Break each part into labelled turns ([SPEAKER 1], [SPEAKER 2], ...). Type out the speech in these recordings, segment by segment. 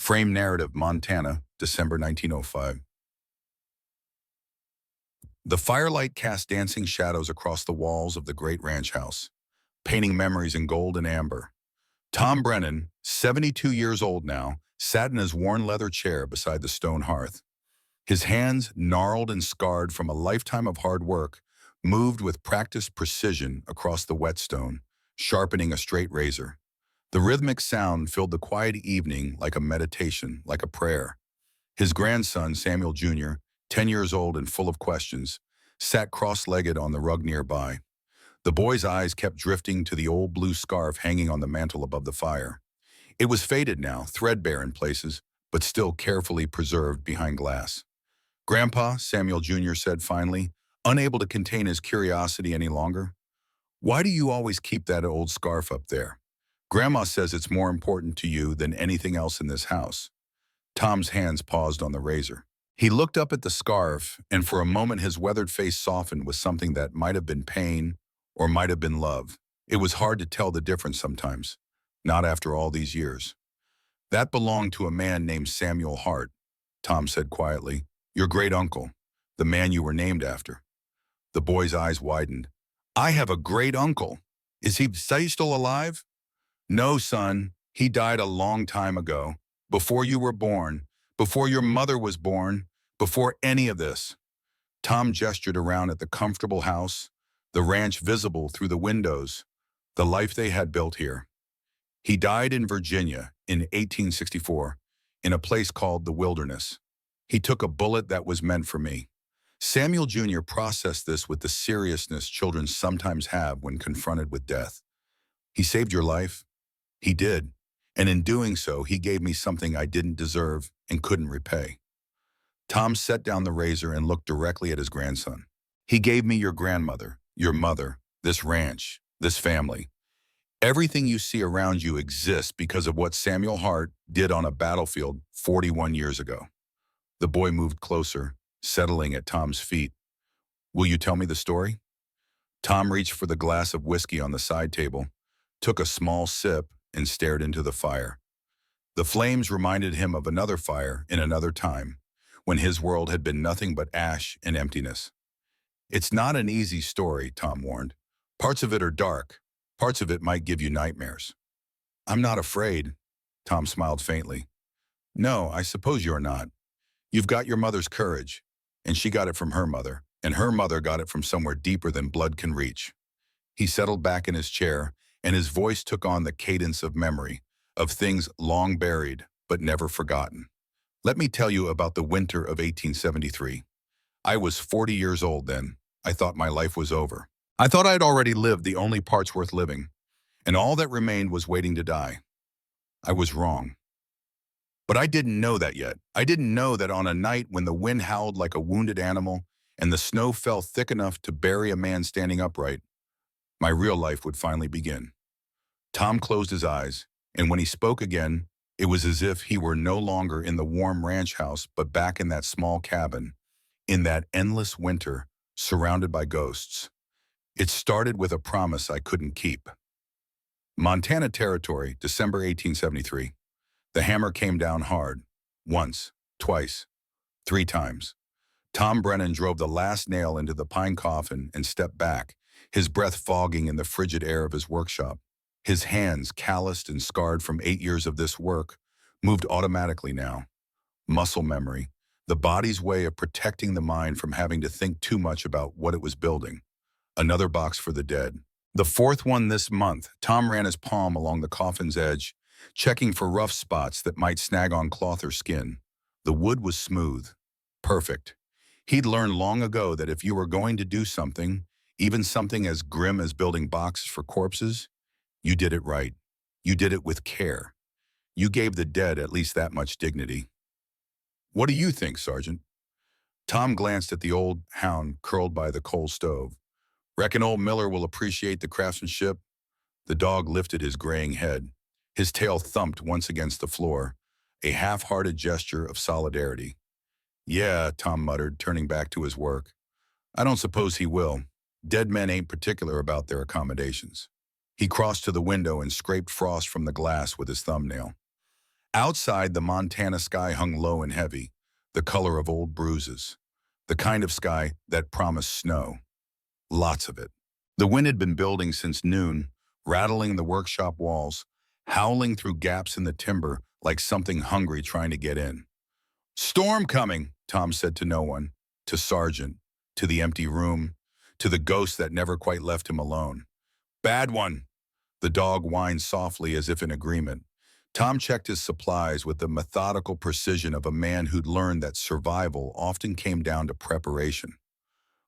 [SPEAKER 1] Frame narrative, Montana, December 1905. The firelight cast dancing shadows across the walls of the great ranch house, painting memories in gold and amber. Tom Brennan, 72 years old now, sat in his worn leather chair beside the stone hearth. His hands, gnarled and scarred from a lifetime of hard work, moved with practiced precision across the whetstone, sharpening a straight razor. The rhythmic sound filled the quiet evening like a meditation, like a prayer. His grandson, Samuel Jr., 10 years old and full of questions, sat cross-legged on the rug nearby. The boy's eyes kept drifting to the old blue scarf hanging on the mantel above the fire. It was faded now, threadbare in places, but still carefully preserved behind glass. "Grandpa," Samuel Jr. said finally, unable to contain his curiosity any longer, "why do you always keep that old scarf up there? Grandma says it's more important to you than anything else in this house." Tom's hands paused on the razor. He looked up at the scarf, and for a moment his weathered face softened with something that might have been pain or might have been love. It was hard to tell the difference sometimes, not after all these years. "That belonged to a man named Samuel Hart," Tom said quietly. "Your great uncle, the man you were named after." The boy's eyes widened. "I have a great uncle. Is he still alive?" "No, son. He died a long time ago. Before you were born. Before your mother was born. Before any of this." Tom gestured around at the comfortable house, the ranch visible through the windows, the life they had built here. "He died in Virginia in 1864, in a place called the Wilderness. He took a bullet that was meant for me." Samuel Jr. processed this with the seriousness children sometimes have when confronted with death. "He saved your life?" "He did. And in doing so, he gave me something I didn't deserve and couldn't repay." Tom set down the razor and looked directly at his grandson. "He gave me your grandmother, your mother, this ranch, this family. Everything you see around you exists because of what Samuel Hart did on a battlefield 41 years ago." The boy moved closer, settling at Tom's feet. "Will you tell me the story?" Tom reached for the glass of whiskey on the side table, took a small sip, and stared into the fire. The flames reminded him of another fire in another time, when his world had been nothing but ash and emptiness. "It's not an easy story," Tom warned. "Parts of it are dark. Parts of it might give you nightmares." "I'm not afraid," Tom smiled faintly. "No, I suppose you're not. You've got your mother's courage, and she got it from her mother, and her mother got it from somewhere deeper than blood can reach." He settled back in his chair, and his voice took on the cadence of memory, of things long buried but never forgotten. "Let me tell you about the winter of 1873. I was 40 years old then. I thought my life was over. I thought I'd already lived the only parts worth living, and all that remained was waiting to die. I was wrong. But I didn't know that yet. I didn't know that on a night when the wind howled like a wounded animal and the snow fell thick enough to bury a man standing upright, my real life would finally begin." Tom closed his eyes, and when he spoke again, it was as if he were no longer in the warm ranch house but back in that small cabin, in that endless winter, surrounded by ghosts. "It started with a promise I couldn't keep." Montana Territory, December 1873. The hammer came down hard. Once, twice, 3 times. Tom Brennan drove the last nail into the pine coffin and stepped back, his breath fogging in the frigid air of his workshop. His hands, calloused and scarred from 8 years of this work, moved automatically now. Muscle memory, the body's way of protecting the mind from having to think too much about what it was building. Another box for the dead. The 4th one this month. Tom ran his palm along the coffin's edge, checking for rough spots that might snag on cloth or skin. The wood was smooth. Perfect. He'd learned long ago that if you were going to do something, even something as grim as building boxes for corpses, you did it right. You did it with care. You gave the dead at least that much dignity. "What do you think, Sergeant?" Tom glanced at the old hound curled by the coal stove. "Reckon old Miller will appreciate the craftsmanship?" The dog lifted his graying head. His tail thumped once against the floor, a half-hearted gesture of solidarity. "Yeah," Tom muttered, turning back to his work. "I don't suppose he will. Dead men ain't particular about their accommodations." He crossed to the window and scraped frost from the glass with his thumbnail. Outside, the Montana sky hung low and heavy, the color of old bruises, the kind of sky that promised snow. Lots of it. The wind had been building since noon, rattling the workshop walls, howling through gaps in the timber like something hungry trying to get in. "Storm coming," Tom said to no one, to Sergeant, to the empty room, to the ghost that never quite left him alone. "Bad one." The dog whined softly as if in agreement. Tom checked his supplies with the methodical precision of a man who'd learned that survival often came down to preparation.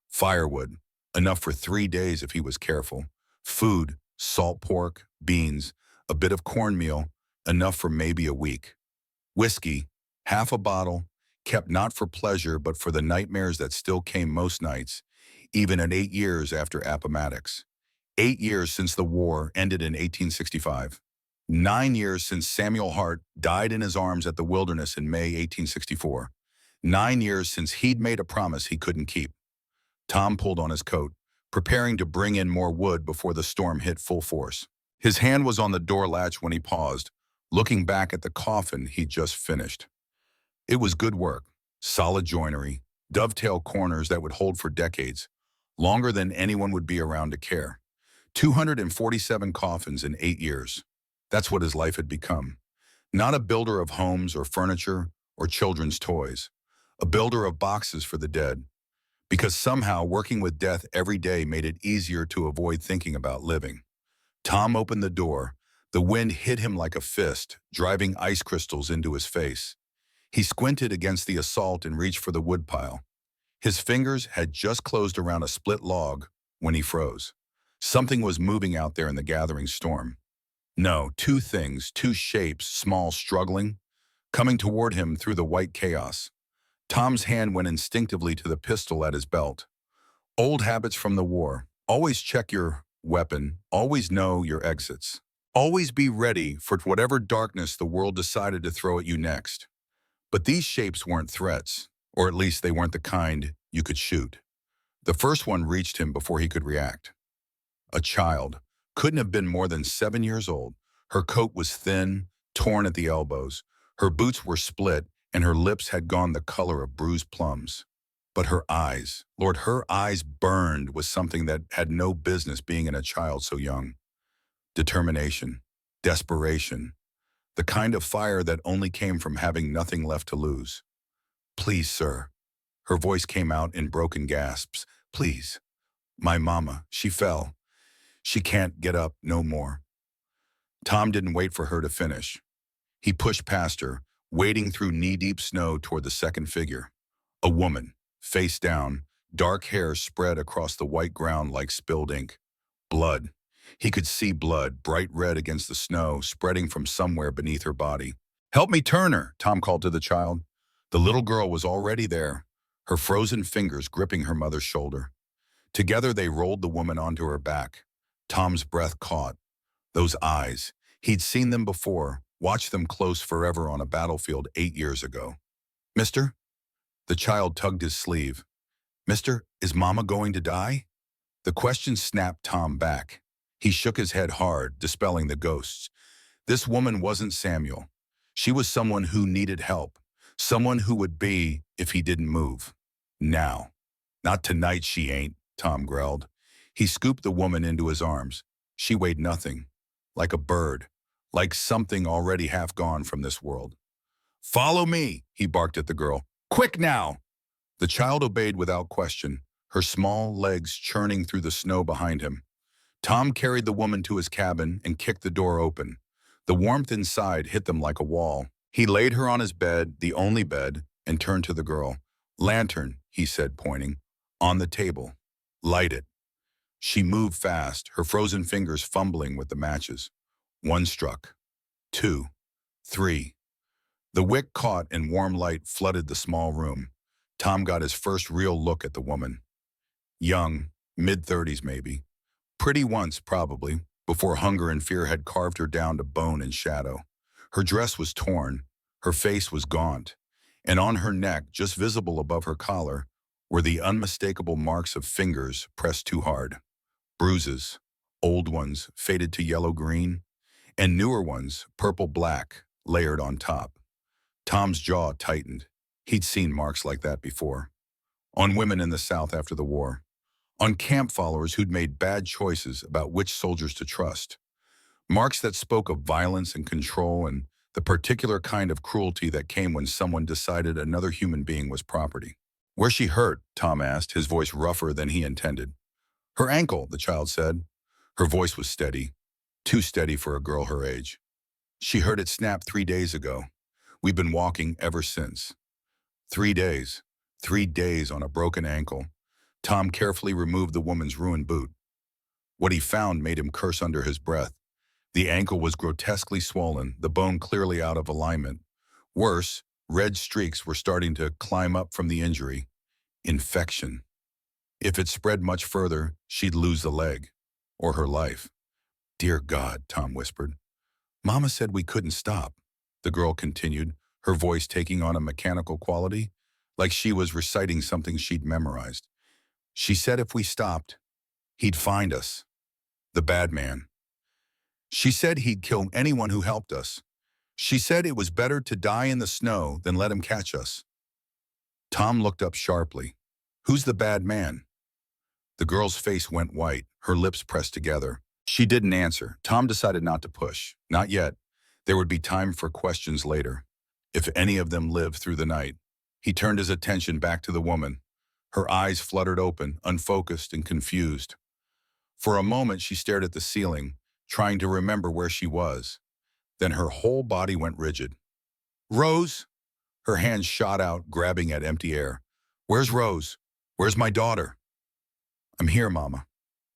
[SPEAKER 1] Firewood, enough for 3 days if he was careful. Food, salt pork, beans, a bit of cornmeal, enough for maybe a week. Whiskey, half a bottle, kept not for pleasure but for the nightmares that still came most nights, even at 8 years after Appomattox. 8 years since the war ended in 1865. 9 years since Samuel Hart died in his arms at the Wilderness in May 1864. 9 years since he'd made a promise he couldn't keep. Tom pulled on his coat, preparing to bring in more wood before the storm hit full force. His hand was on the door latch when he paused, looking back at the coffin he'd just finished. It was good work, solid joinery, dovetail corners that would hold for decades, longer than anyone would be around to care. 247 coffins in 8 years. That's what his life had become. Not a builder of homes or furniture or children's toys. A builder of boxes for the dead. Because somehow working with death every day made it easier to avoid thinking about living. Tom opened the door. The wind hit him like a fist, driving ice crystals into his face. He squinted against the assault and reached for the woodpile. His fingers had just closed around a split log when he froze. Something was moving out there in the gathering storm. No, two things, two shapes, small, struggling, coming toward him through the white chaos. Tom's hand went instinctively to the pistol at his belt. Old habits from the war. Always check your weapon. Always know your exits. Always be ready for whatever darkness the world decided to throw at you next. But these shapes weren't threats, or at least they weren't the kind you could shoot. The first one reached him before he could react. A child. Couldn't have been more than 7 years old. Her coat was thin, torn at the elbows. Her boots were split, and her lips had gone the color of bruised plums. But her eyes, Lord, her eyes burned with something that had no business being in a child so young. Determination, desperation, the kind of fire that only came from having nothing left to lose. "Please, sir." Her voice came out in broken gasps. "Please. My mama, she fell. She can't get up no more." Tom didn't wait for her to finish. He pushed past her, wading through knee-deep snow toward the second figure. A woman, face down, dark hair spread across the white ground like spilled ink. Blood. He could see blood, bright red against the snow, spreading from somewhere beneath her body. "Help me turn her," Tom called to the child. The little girl was already there, her frozen fingers gripping her mother's shoulder. Together they rolled the woman onto her back. Tom's breath caught. Those eyes. He'd seen them before, watched them close forever on a battlefield 8 years ago. "Mister?" The child tugged his sleeve. "Mister, is Mama going to die?" The question snapped Tom back. He shook his head hard, dispelling the ghosts. This woman wasn't Samuel. She was someone who needed help. Someone who would be if he didn't move. Now. "Not tonight, she ain't," Tom growled. He scooped the woman into his arms. She weighed nothing. Like a bird. Like something already half gone from this world. "Follow me," he barked at the girl. "Quick now!" The child obeyed without question, her small legs churning through the snow behind him. Tom carried the woman to his cabin and kicked the door open. The warmth inside hit them like a wall. He laid her on his bed, the only bed, and turned to the girl. "Lantern," he said, pointing. "On the table. Light it." She moved fast, her frozen fingers fumbling with the matches. One struck. 2. 3. The wick caught and warm light flooded the small room. Tom got his first real look at the woman. Young, mid-30s maybe. Pretty once, probably, before hunger and fear had carved her down to bone and shadow. Her dress was torn, her face was gaunt, and on her neck, just visible above her collar, were the unmistakable marks of fingers pressed too hard. Bruises, old ones faded to yellow-green, and newer ones, purple-black, layered on top. Tom's jaw tightened. He'd seen marks like that before. On women in the South after the war. On camp followers who'd made bad choices about which soldiers to trust. Marks that spoke of violence and control and the particular kind of cruelty that came when someone decided another human being was property. "Where's she hurt?" Tom asked, his voice rougher than he intended. "Her ankle," the child said. Her voice was steady, too steady for a girl her age. "She heard it snap 3 days ago. We've been walking ever since." 3 days. 3 days on a broken ankle. Tom carefully removed the woman's ruined boot. What he found made him curse under his breath. The ankle was grotesquely swollen, the bone clearly out of alignment. Worse, red streaks were starting to climb up from the injury. Infection. If it spread much further, she'd lose the leg. Or her life. "Dear God," Tom whispered. "Mama said we couldn't stop," the girl continued, her voice taking on a mechanical quality, like she was reciting something she'd memorized. "She said if we stopped, he'd find us. The bad man. She said he'd kill anyone who helped us. She said it was better to die in the snow than let him catch us." Tom looked up sharply. "Who's the bad man?" The girl's face went white, her lips pressed together. She didn't answer. Tom decided not to push. Not yet. There would be time for questions later. If any of them lived through the night. He turned his attention back to the woman. Her eyes fluttered open, unfocused and confused. For a moment she stared at the ceiling, trying to remember where she was. Then her whole body went rigid. "Rose?" Her hands shot out, grabbing at empty air. "Where's Rose? Where's my daughter?" "I'm here, Mama."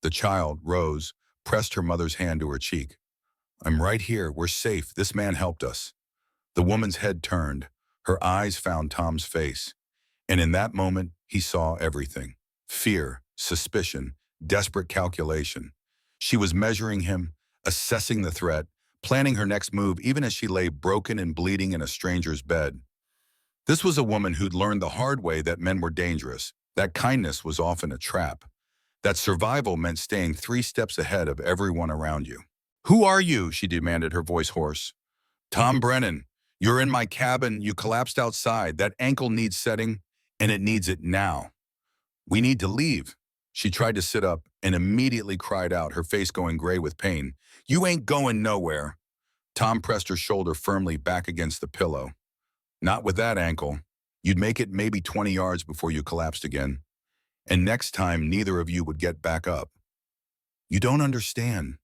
[SPEAKER 1] The child, Rose, pressed her mother's hand to her cheek. "I'm right here. We're safe. This man helped us." The woman's head turned. Her eyes found Tom's face. And in that moment, he saw everything. Fear, suspicion, desperate calculation. She was measuring him, assessing the threat, planning her next move even as she lay broken and bleeding in a stranger's bed. This was a woman who'd learned the hard way that men were dangerous, that kindness was often a trap, that survival meant staying 3 steps ahead of everyone around you. "Who are you?" she demanded, her voice hoarse. "Tom Brennan. You're in my cabin. You collapsed outside. That ankle needs setting, and it needs it now. We need to leave." She tried to sit up and immediately cried out, her face going gray with pain. "You ain't going nowhere." Tom pressed her shoulder firmly back against the pillow. "Not with that ankle. You'd make it maybe 20 yards before you collapsed again. And next time, neither of you would get back up." "You don't understand."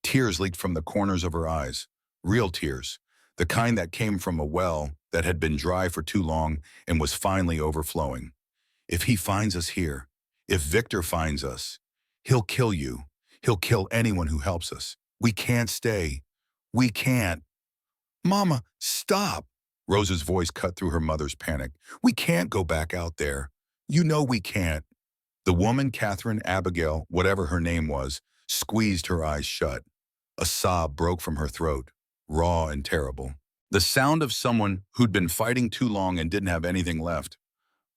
[SPEAKER 1] Tears leaked from the corners of her eyes. Real tears. The kind that came from a well that had been dry for too long and was finally overflowing. "If he finds us here, if Victor finds us, he'll kill you. He'll kill anyone who helps us. We can't stay. We can't." "Mama, stop." Rose's voice cut through her mother's panic. "We can't go back out there. You know we can't." The woman, Catherine Abigail, whatever her name was, squeezed her eyes shut. A sob broke from her throat, raw and terrible. The sound of someone who'd been fighting too long and didn't have anything left.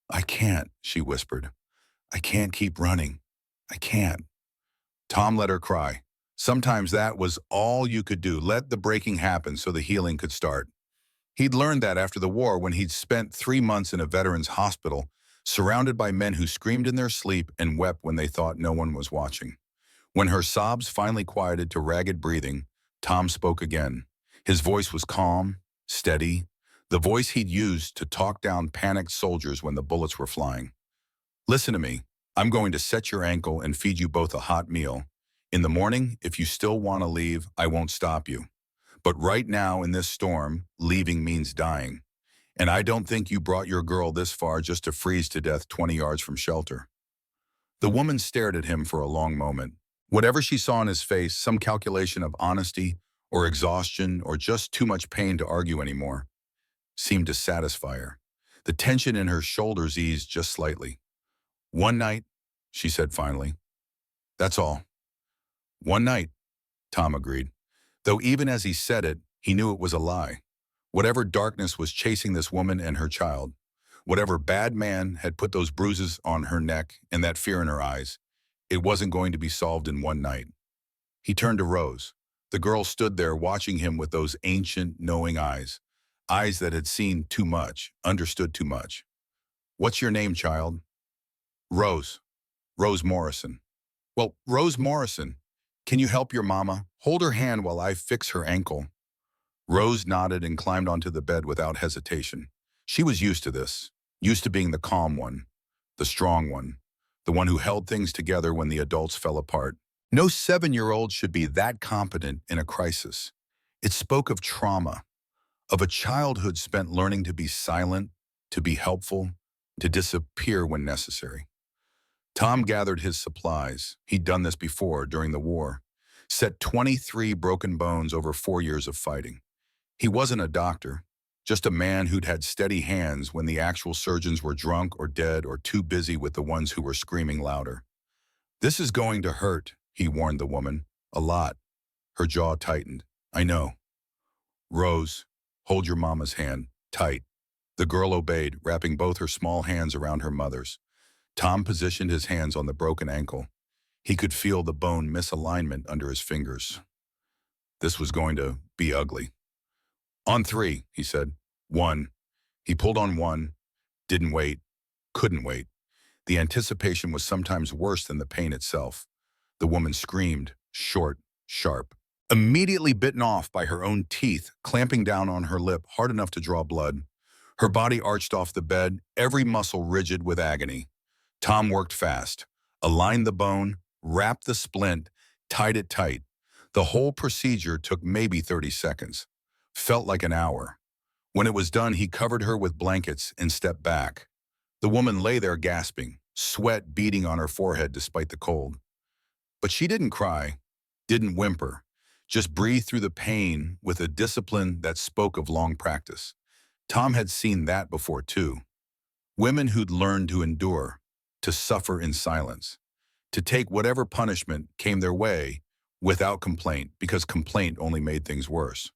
[SPEAKER 1] "I can't," she whispered. "I can't keep running. I can't." Tom let her cry. Sometimes that was all you could do, let the breaking happen so the healing could start. He'd learned that after the war when he'd spent 3 months in a veterans hospital, surrounded by men who screamed in their sleep and wept when they thought no one was watching. When her sobs finally quieted to ragged breathing, Tom spoke again. His voice was calm, steady, the voice he'd used to talk down panicked soldiers when the bullets were flying. "Listen to me. I'm going to set your ankle and feed you both a hot meal. In the morning, if you still want to leave, I won't stop you. But right now in this storm, leaving means dying. And I don't think you brought your girl this far just to freeze to death 20 yards from shelter." The woman stared at him for a long moment. Whatever she saw in his face, some calculation of honesty or exhaustion or just too much pain to argue anymore, seemed to satisfy her. The tension in her shoulders eased just slightly. "One night," she said finally. "That's all." "One night," Tom agreed. Though even as he said it, he knew it was a lie. Whatever darkness was chasing this woman and her child, whatever bad man had put those bruises on her neck and that fear in her eyes, it wasn't going to be solved in one night. He turned to Rose. The girl stood there watching him with those ancient, knowing eyes. Eyes that had seen too much, understood too much. What's your name, child? Rose. Rose Morrison. Well, Rose Morrison, can you help your mama? Hold her hand while I fix her ankle. Rose nodded and climbed onto the bed without hesitation. She was used to this, used to being the calm one, the strong one, the one who held things together when the adults fell apart. No 7-year-old should be that competent in a crisis. It spoke of trauma, of a childhood spent learning to be silent, to be helpful, to disappear when necessary. Tom gathered his supplies. He'd done this before during the war. Set 23 broken bones over 4 years of fighting. He wasn't a doctor, just a man who'd had steady hands when the actual surgeons were drunk or dead or too busy with the ones who were screaming louder. This is going to hurt, he warned the woman. A lot. Her jaw tightened. I know. Rose, hold your mama's hand, tight. The girl obeyed, wrapping both her small hands around her mother's. Tom positioned his hands on the broken ankle. He could feel the bone misalignment under his fingers. This was going to be ugly. On 3, he said. 1. He pulled on 1, didn't wait, couldn't wait. The anticipation was sometimes worse than the pain itself. The woman screamed, short, sharp, immediately bitten off by her own teeth, clamping down on her lip hard enough to draw blood. Her body arched off the bed, every muscle rigid with agony. Tom worked fast, aligned the bone, wrapped the splint, tied it tight. The whole procedure took maybe 30 seconds. Felt like an hour. When it was done, he covered her with blankets and stepped back. The woman lay there gasping, sweat beading on her forehead despite the cold. But she didn't cry, didn't whimper, just breathed through the pain with a discipline that spoke of long practice. Tom had seen that before too. Women who'd learned to endure, to suffer in silence, to take whatever punishment came their way without complaint, because complaint only made things worse.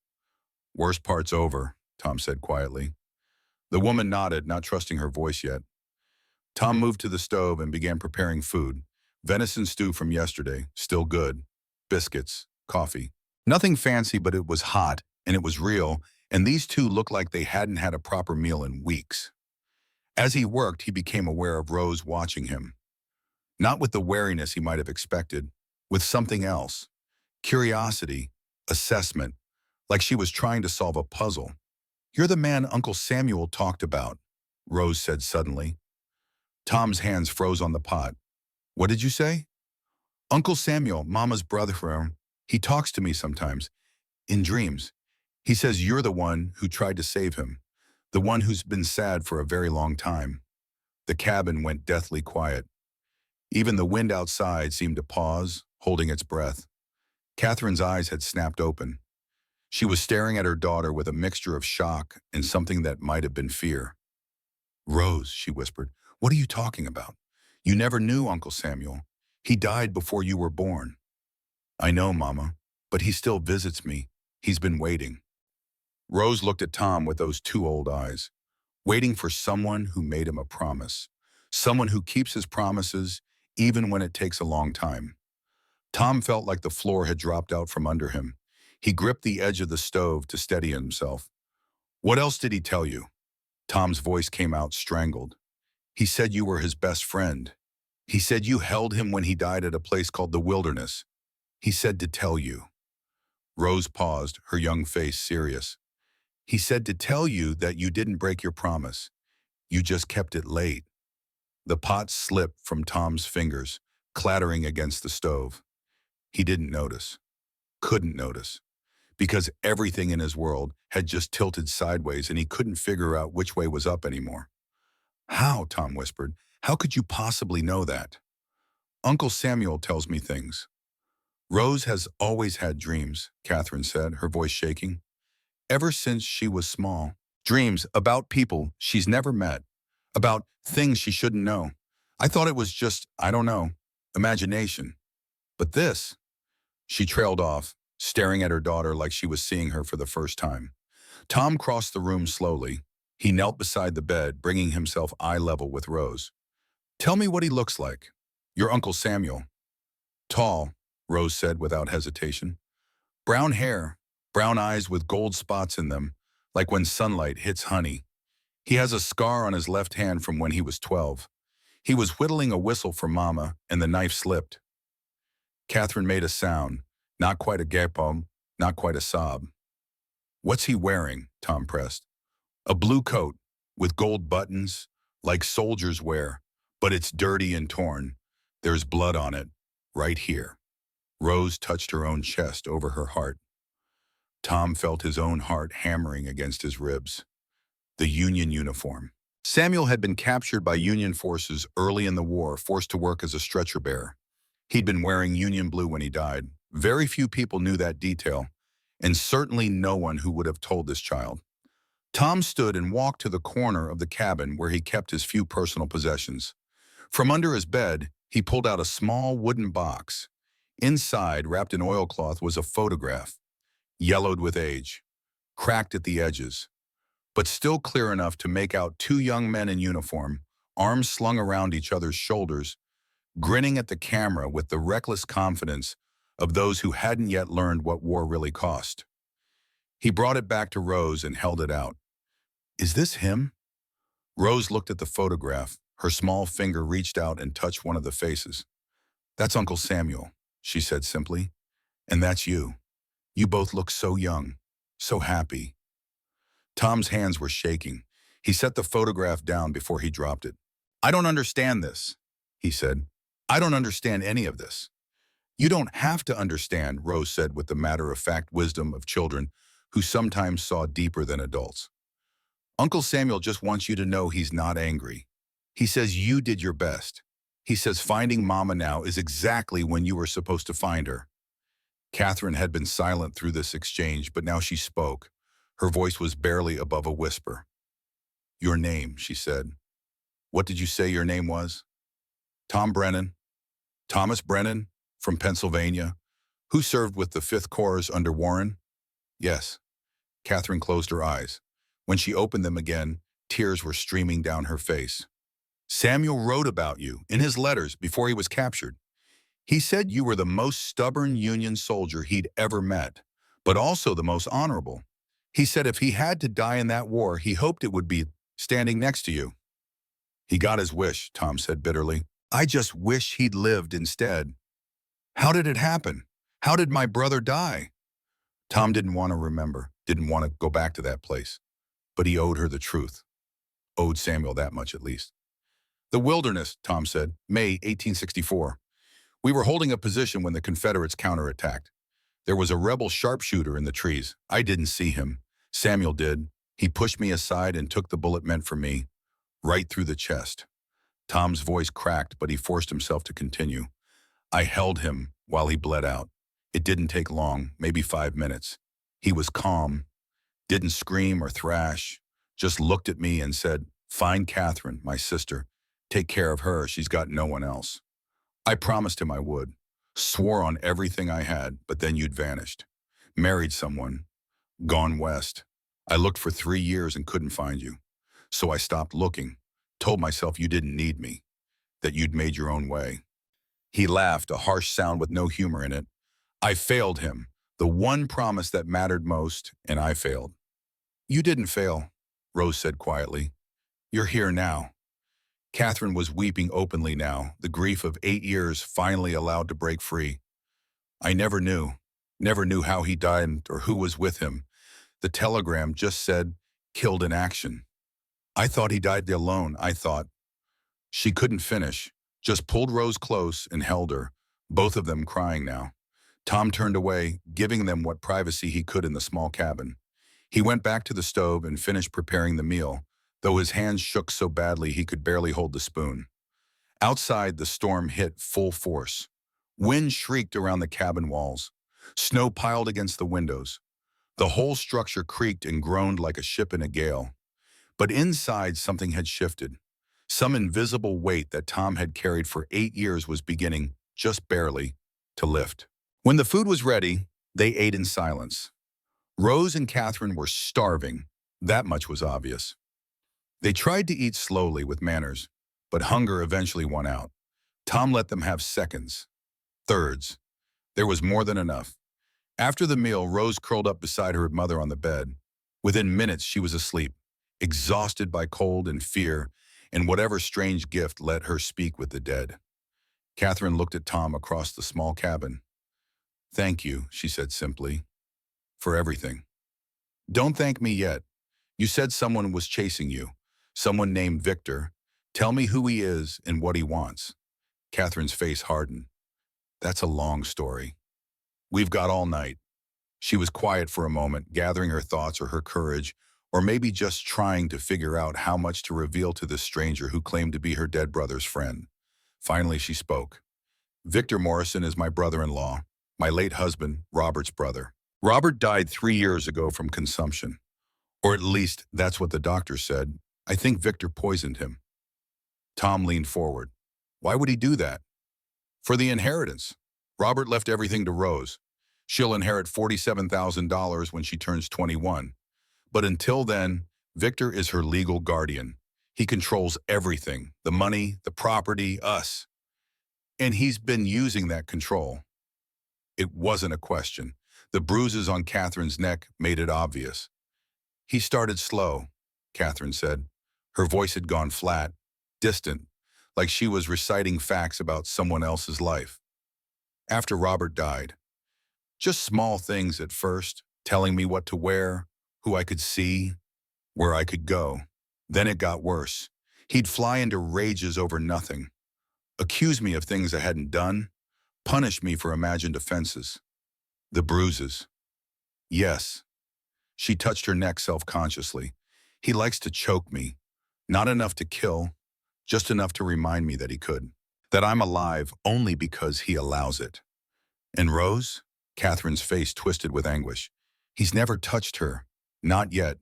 [SPEAKER 1] Worst part's over, Tom said quietly. The woman nodded, not trusting her voice yet. Tom moved to the stove and began preparing food. Venison stew from yesterday, still good. Biscuits, coffee. Nothing fancy, but it was hot, and it was real, and these two looked like they hadn't had a proper meal in weeks. As he worked, he became aware of Rose watching him. Not with the wariness he might have expected, with something else. Curiosity, assessment, like she was trying to solve a puzzle. You're the man Uncle Samuel talked about, Rose said suddenly. Tom's hands froze on the pot. What did you say? Uncle Samuel, Mama's brother, he talks to me sometimes, in dreams. He says you're the one who tried to save him, the one who's been sad for a very long time. The cabin went deathly quiet. Even the wind outside seemed to pause, holding its breath. Catherine's eyes had snapped open. She was staring at her daughter with a mixture of shock and something that might have been fear. Rose, she whispered, what are you talking about? You never knew Uncle Samuel. He died before you were born. I know, Mama, but he still visits me. He's been waiting. Rose looked at Tom with those two old eyes, waiting for someone who made him a promise, someone who keeps his promises even when it takes a long time. Tom felt like the floor had dropped out from under him. He gripped the edge of the stove to steady himself. What else did he tell you? Tom's voice came out strangled. He said you were his best friend. He said you held him when he died at a place called the Wilderness. He said to tell you. Rose paused, her young face serious. He said to tell you that you didn't break your promise. You just kept it late. The pot slipped from Tom's fingers, clattering against the stove. He didn't notice. Couldn't notice. Because everything in his world had just tilted sideways and he couldn't figure out which way was up anymore. How, Tom whispered. How could you possibly know that? Uncle Samuel tells me things. Rose has always had dreams, Catherine said, her voice shaking. Ever since she was small. Dreams about people she's never met. About things she shouldn't know. I thought it was just, I don't know, imagination. But this, she trailed off, staring at her daughter like she was seeing her for the first time. Tom crossed the room slowly. He knelt beside the bed, bringing himself eye level with Rose. Tell me what he looks like. Your Uncle Samuel. Tall, Rose said without hesitation. Brown hair, brown eyes with gold spots in them, like when sunlight hits honey. He has a scar on his left hand from when he was 12. He was whittling a whistle for Mama, and the knife slipped. Catherine made a sound, not quite a gapom, not quite a sob. What's he wearing? Tom pressed. A blue coat, with gold buttons, like soldiers wear, but it's dirty and torn. There's blood on it, right here. Rose touched her own chest over her heart. Tom felt his own heart hammering against his ribs. The Union uniform. Samuel had been captured by Union forces early in the war, forced to work as a stretcher bearer. He'd been wearing Union blue when he died. Very few people knew that detail, and certainly no one who would have told this child. Tom stood and walked to the corner of the cabin where he kept his few personal possessions. From under his bed, he pulled out a small wooden box. Inside, wrapped in oilcloth, was a photograph, yellowed with age, cracked at the edges, but still clear enough to make out two young men in uniform, arms slung around each other's shoulders, grinning at the camera with the reckless confidence of those who hadn't yet learned what war really cost. He brought it back to Rose and held it out. Is this him? Rose looked at the photograph. Her small finger reached out and touched one of the faces. That's Uncle Samuel, she said simply. And that's you. You both look so young, so happy. Tom's hands were shaking. He set the photograph down before he dropped it. I don't understand this, he said. I don't understand any of this. You don't have to understand, Rose said with the matter-of-fact wisdom of children who sometimes saw deeper than adults. Uncle Samuel just wants you to know he's not angry. He says you did your best. He says finding Mama now is exactly when you were supposed to find her. Catherine had been silent through this exchange, but now she spoke. Her voice was barely above a whisper. Your name, she said. What did you say your name was? Tom Brennan. Thomas Brennan, from Pennsylvania, who served with the 5th Corps under Warren? Yes. Catherine closed her eyes. When she opened them again, tears were streaming down her face. Samuel wrote about you in his letters before he was captured. He said you were the most stubborn Union soldier he'd ever met, but also the most honorable. He said if he had to die in that war, he hoped it would be standing next to you. He got his wish, Tom said bitterly. I just wish he'd lived instead. How did it happen? How did my brother die? Tom didn't want to remember, didn't want to go back to that place. But he owed her the truth. Owed Samuel that much at least. The Wilderness, Tom said, May 1864. We were holding a position when the Confederates counterattacked. There was a rebel sharpshooter in the trees. I didn't see him. Samuel did. He pushed me aside and took the bullet meant for me, right through the chest. Tom's voice cracked, but he forced himself to continue. I held him while he bled out. It didn't take long, maybe 5 minutes. He was calm, didn't scream or thrash, just looked at me and said, find Catherine, my sister. Take care of her, she's got no one else. I promised him I would, swore on everything I had, but then you'd vanished. Married someone, gone west. I looked for 3 years and couldn't find you. So I stopped looking, told myself you didn't need me, that you'd made your own way. He laughed, a harsh sound with no humor in it. I failed him, the one promise that mattered most, and I failed. You didn't fail, Rose said quietly. You're here now. Catherine was weeping openly now, the grief of 8 years finally allowed to break free. I never knew how he died or who was with him. The telegram just said, killed in action. I thought he died alone, I thought. She couldn't finish, just pulled Rose close and held her, both of them crying now. Tom turned away, giving them what privacy he could in the small cabin. He went back to the stove and finished preparing the meal, though his hands shook so badly he could barely hold the spoon. Outside, the storm hit full force. Wind shrieked around the cabin walls. Snow piled against the windows. The whole structure creaked and groaned like a ship in a gale. But inside, something had shifted. Some invisible weight that Tom had carried for 8 years was beginning, just barely, to lift. When the food was ready, they ate in silence. Rose and Catherine were starving. That much was obvious. They tried to eat slowly with manners, but hunger eventually won out. Tom let them have seconds, thirds. There was more than enough. After the meal, Rose curled up beside her mother on the bed. Within minutes, she was asleep, exhausted by cold and fear, and whatever strange gift let her speak with the dead. Catherine looked at Tom across the small cabin. "Thank you," she said simply, "for everything. Don't thank me yet. You said someone was chasing you, someone named Victor. Tell me who he is and what he wants." Catherine's face hardened. "That's a long story. We've got all night." She was quiet for a moment, gathering her thoughts or her courage, or maybe just trying to figure out how much to reveal to this stranger who claimed to be her dead brother's friend. Finally, she spoke. "Victor Morrison is my brother-in-law, my late husband, Robert's brother. Robert died 3 years ago from consumption. Or at least that's what the doctor said. I think Victor poisoned him." Tom leaned forward. "Why would he do that?" "For the inheritance. Robert left everything to Rose. She'll inherit $47,000 when she turns 21. But until then, Victor is her legal guardian. He controls everything, the money, the property, us. And he's been using that control." It wasn't a question. The bruises on Catherine's neck made it obvious. "He started slow," Catherine said. Her voice had gone flat, distant, like she was reciting facts about someone else's life. "After Robert died. Just small things at first, telling me what to wear, who I could see, where I could go. Then it got worse. He'd fly into rages over nothing, accuse me of things I hadn't done, punish me for imagined offenses. The bruises. Yes." She touched her neck self-consciously. "He likes to choke me. Not enough to kill, just enough to remind me that he could. That I'm alive only because he allows it." "And Rose?" Catherine's face twisted with anguish. "He's never touched her. Not yet.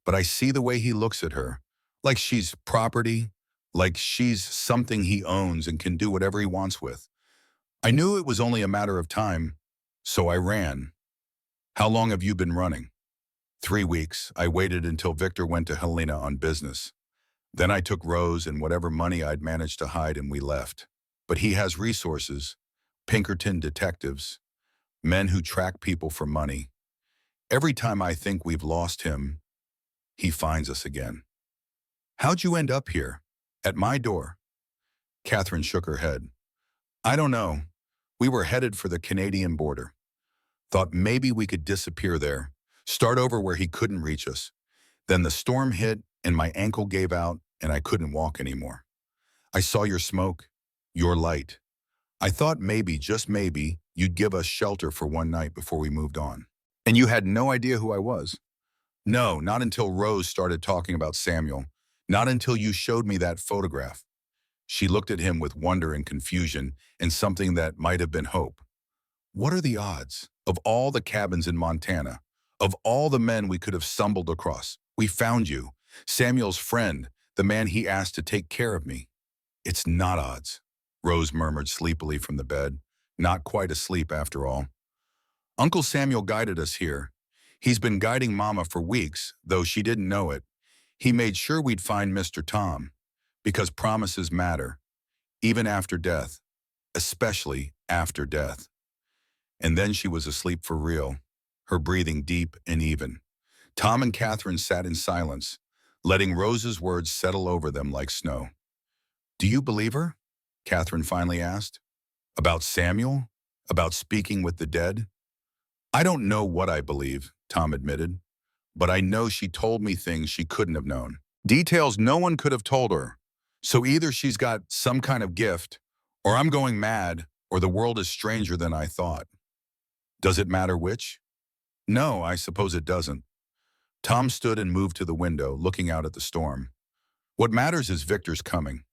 [SPEAKER 1] But I see the way he looks at her. Like she's property. Like she's something he owns and can do whatever he wants with. I knew it was only a matter of time, so I ran." "How long have you been running?" 3 weeks. I waited until Victor went to Helena on business. Then I took Rose and whatever money I'd managed to hide and we left. But he has resources, Pinkerton detectives, men who track people for money. Every time I think we've lost him, he finds us again." "How'd you end up here? At my door?" Catherine shook her head. "I don't know. We were headed for the Canadian border. Thought maybe we could disappear there, start over where he couldn't reach us. Then the storm hit and my ankle gave out and I couldn't walk anymore. I saw your smoke, your light. I thought maybe, just maybe, you'd give us shelter for one night before we moved on." "And you had no idea who I was?" "No, not until Rose started talking about Samuel. Not until you showed me that photograph." She looked at him with wonder and confusion and something that might have been hope. "What are the odds? Of all the cabins in Montana, of all the men we could have stumbled across, we found you, Samuel's friend, the man he asked to take care of me." "It's not odds," Rose murmured sleepily from the bed, not quite asleep after all. "Uncle Samuel guided us here. He's been guiding Mama for weeks, though she didn't know it. He made sure we'd find Mr. Tom, because promises matter, even after death, especially after death." And then she was asleep for real, her breathing deep and even. Tom and Catherine sat in silence, letting Rose's words settle over them like snow. "Do you believe her?" Catherine finally asked. "About Samuel? About speaking with the dead?" "I don't know what I believe," Tom admitted, "but I know she told me things she couldn't have known. Details no one could have told her. So either she's got some kind of gift, or I'm going mad, or the world is stranger than I thought. Does it matter which?" "No, I suppose it doesn't." Tom stood and moved to the window, looking out at the storm. "What matters is Victor's coming.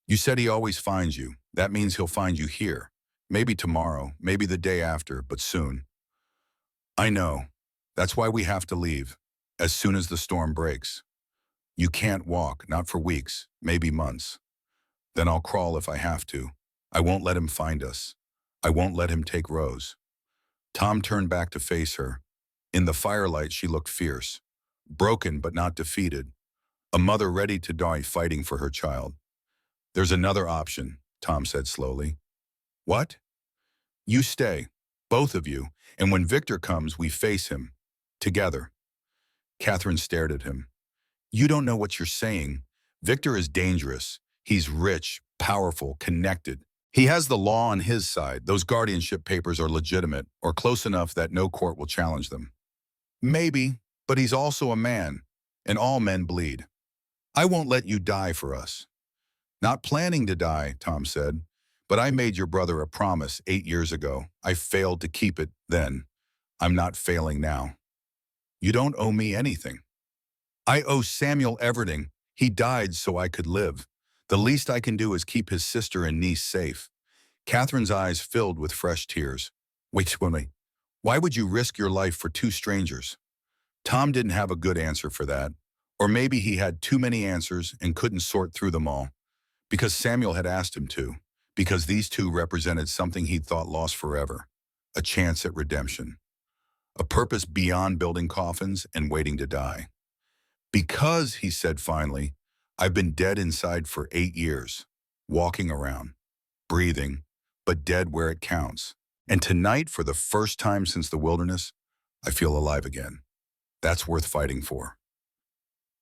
[SPEAKER 1] You said he always finds you. That means he'll find you here. Maybe tomorrow, maybe the day after, but soon." "I know. That's why we have to leave, as soon as the storm breaks. You can't walk, not for weeks, maybe months. Then I'll crawl if I have to. I won't let him find us. I won't let him take Rose." Tom turned back to face her. In the firelight, she looked fierce, broken but not defeated, a mother ready to die fighting for her child. "There's another option," Tom said slowly. "What?" "You stay. both of you, and when Victor comes, we face him. Together. Catherine stared at him. You don't know what you're saying. Victor is dangerous. He's rich, powerful, connected. He has the law on his side. Those guardianship papers are legitimate, or close enough that no court will challenge them. Maybe, but he's also a man, and all men bleed. I won't let you die for us. Not planning to die, Tom said, but I made your brother a promise 8 years ago. I failed to keep it then. I'm not failing now. You don't owe me anything. I owe Samuel everything. He died so I could live. The least I can do is keep his sister and niece safe. Catherine's eyes filled with fresh tears. Wait, why would you risk your life for two strangers? Tom didn't have a good answer for that. Or maybe he had too many answers and couldn't sort through them all. Because Samuel had asked him to. Because these two represented something he'd thought lost forever. A chance at redemption. A purpose beyond building coffins and waiting to die. Because, he said finally, I've been dead inside for 8 years. Walking around. Breathing. But dead where it counts. And tonight, for the first time since the wilderness, I feel alive again. That's worth fighting for.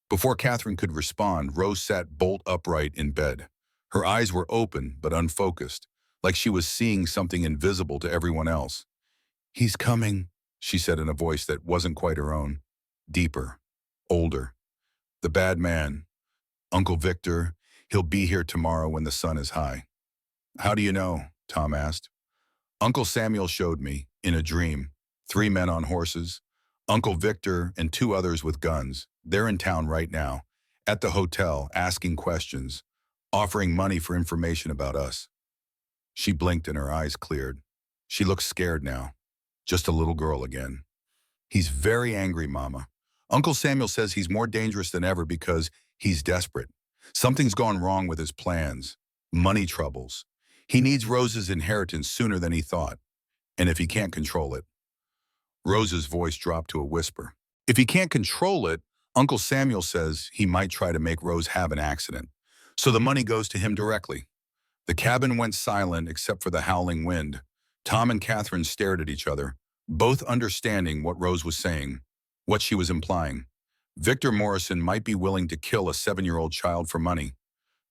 [SPEAKER 1] Before Catherine could respond, Rose sat bolt upright in bed. Her eyes were open but unfocused, like she was seeing something invisible to everyone else. He's coming, she said in a voice that wasn't quite her own. Deeper. Older. The bad man. Uncle Victor. He'll be here tomorrow when the sun is high. How do you know? Tom asked. Uncle Samuel showed me, in a dream. 3 men on horses. Uncle Victor and 2 others with guns. They're in town right now, at the hotel, asking questions, offering money for information about us. She blinked and her eyes cleared. She looked scared now, just a little girl again. He's very angry, Mama. Uncle Samuel says he's more dangerous than ever because he's desperate. Something's gone wrong with his plans. Money troubles. He needs Rose's inheritance sooner than he thought. And if he can't control it. Rose's voice dropped to a whisper. If he can't control it, Uncle Samuel says he might try to make Rose have an accident. So the money goes to him directly. The cabin went silent except for the howling wind. Tom and Catherine stared at each other, both understanding what Rose was saying, what she was implying. Victor Morrison might be willing to kill a 7-year-old child for money.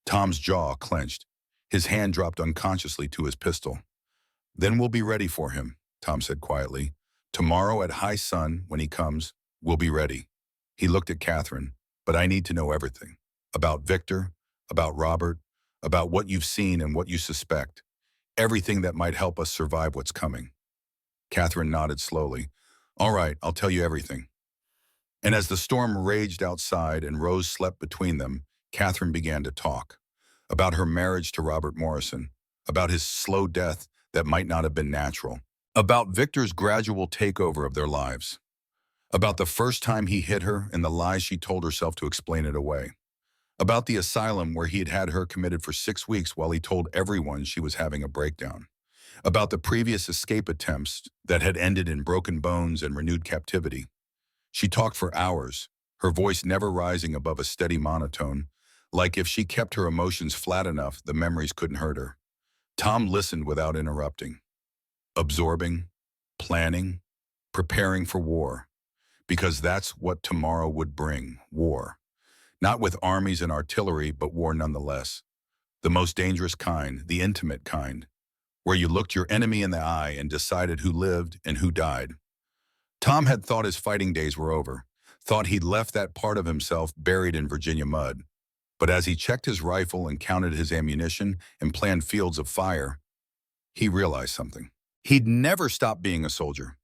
[SPEAKER 1] Tom's jaw clenched. His hand dropped unconsciously to his pistol. Then we'll be ready for him, Tom said quietly. Tomorrow at high sun, when he comes, we'll be ready. He looked at Catherine, but I need to know everything. About Victor, about Robert, about what you've seen and what you suspect. Everything that might help us survive what's coming. Catherine nodded slowly. All right, I'll tell you everything. And as the storm raged outside and Rose slept between them, Catherine began to talk. About her marriage to Robert Morrison. About his slow death that might not have been natural. About Victor's gradual takeover of their lives. About the first time he hit her and the lies she told herself to explain it away. About the asylum where he had her committed for 6 weeks while he told everyone she was having a breakdown. About the previous escape attempts that had ended in broken bones and renewed captivity. She talked for hours, her voice never rising above a steady monotone, like if she kept her emotions flat enough, the memories couldn't hurt her. Tom listened without interrupting. Absorbing, planning, preparing for war. Because that's what tomorrow would bring, war. Not with armies and artillery, but war nonetheless. The most dangerous kind, the intimate kind, where you looked your enemy in the eye and decided who lived and who died. Tom had thought his fighting days were over, thought he'd left that part of himself buried in Virginia mud. But as he checked his rifle and counted his ammunition and planned fields of fire, he realized something. He'd never stopped being a soldier.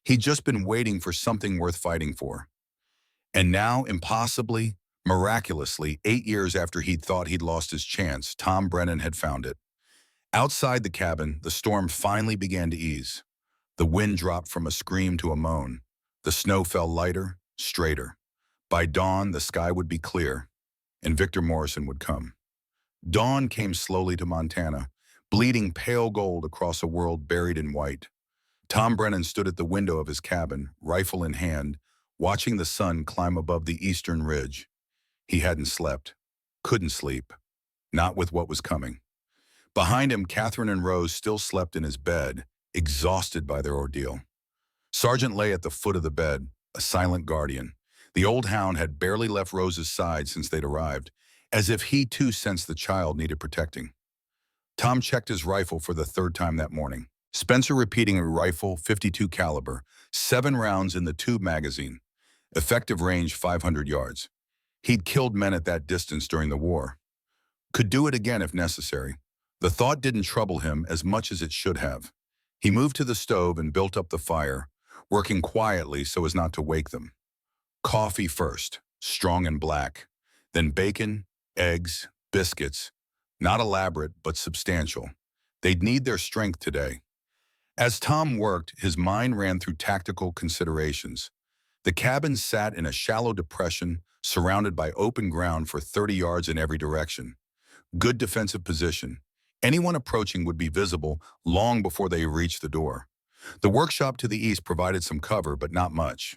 [SPEAKER 1] He'd just been waiting for something worth fighting for. And now, impossibly, miraculously, 8 years after he'd thought he'd lost his chance, Tom Brennan had found it. Outside the cabin, the storm finally began to ease. The wind dropped from a scream to a moan. The snow fell lighter, straighter. By dawn, the sky would be clear, and Victor Morrison would come. Dawn came slowly to Montana, bleeding pale gold across a world buried in white. Tom Brennan stood at the window of his cabin, rifle in hand, watching the sun climb above the eastern ridge. He hadn't slept, couldn't sleep, not with what was coming. Behind him, Catherine and Rose still slept in his bed, exhausted by their ordeal. Sergeant lay at the foot of the bed, a silent guardian. The old hound had barely left Rose's side since they'd arrived, as if he too sensed the child needed protecting. Tom checked his rifle for the third time that morning. Spencer repeating a rifle, 52 caliber, 7 rounds in the tube magazine, effective range 500 yards. He'd killed men at that distance during the war. Could do it again if necessary. The thought didn't trouble him as much as it should have. He moved to the stove and built up the fire, working quietly so as not to wake them. Coffee first, strong and black, then bacon, eggs, biscuits, not elaborate but substantial. They'd need their strength today. As Tom worked, his mind ran through tactical considerations. The cabin sat in a shallow depression, surrounded by open ground for 30 yards in every direction. Good defensive position. Anyone approaching would be visible long before they reached the door. The workshop to the east provided some cover, but not much.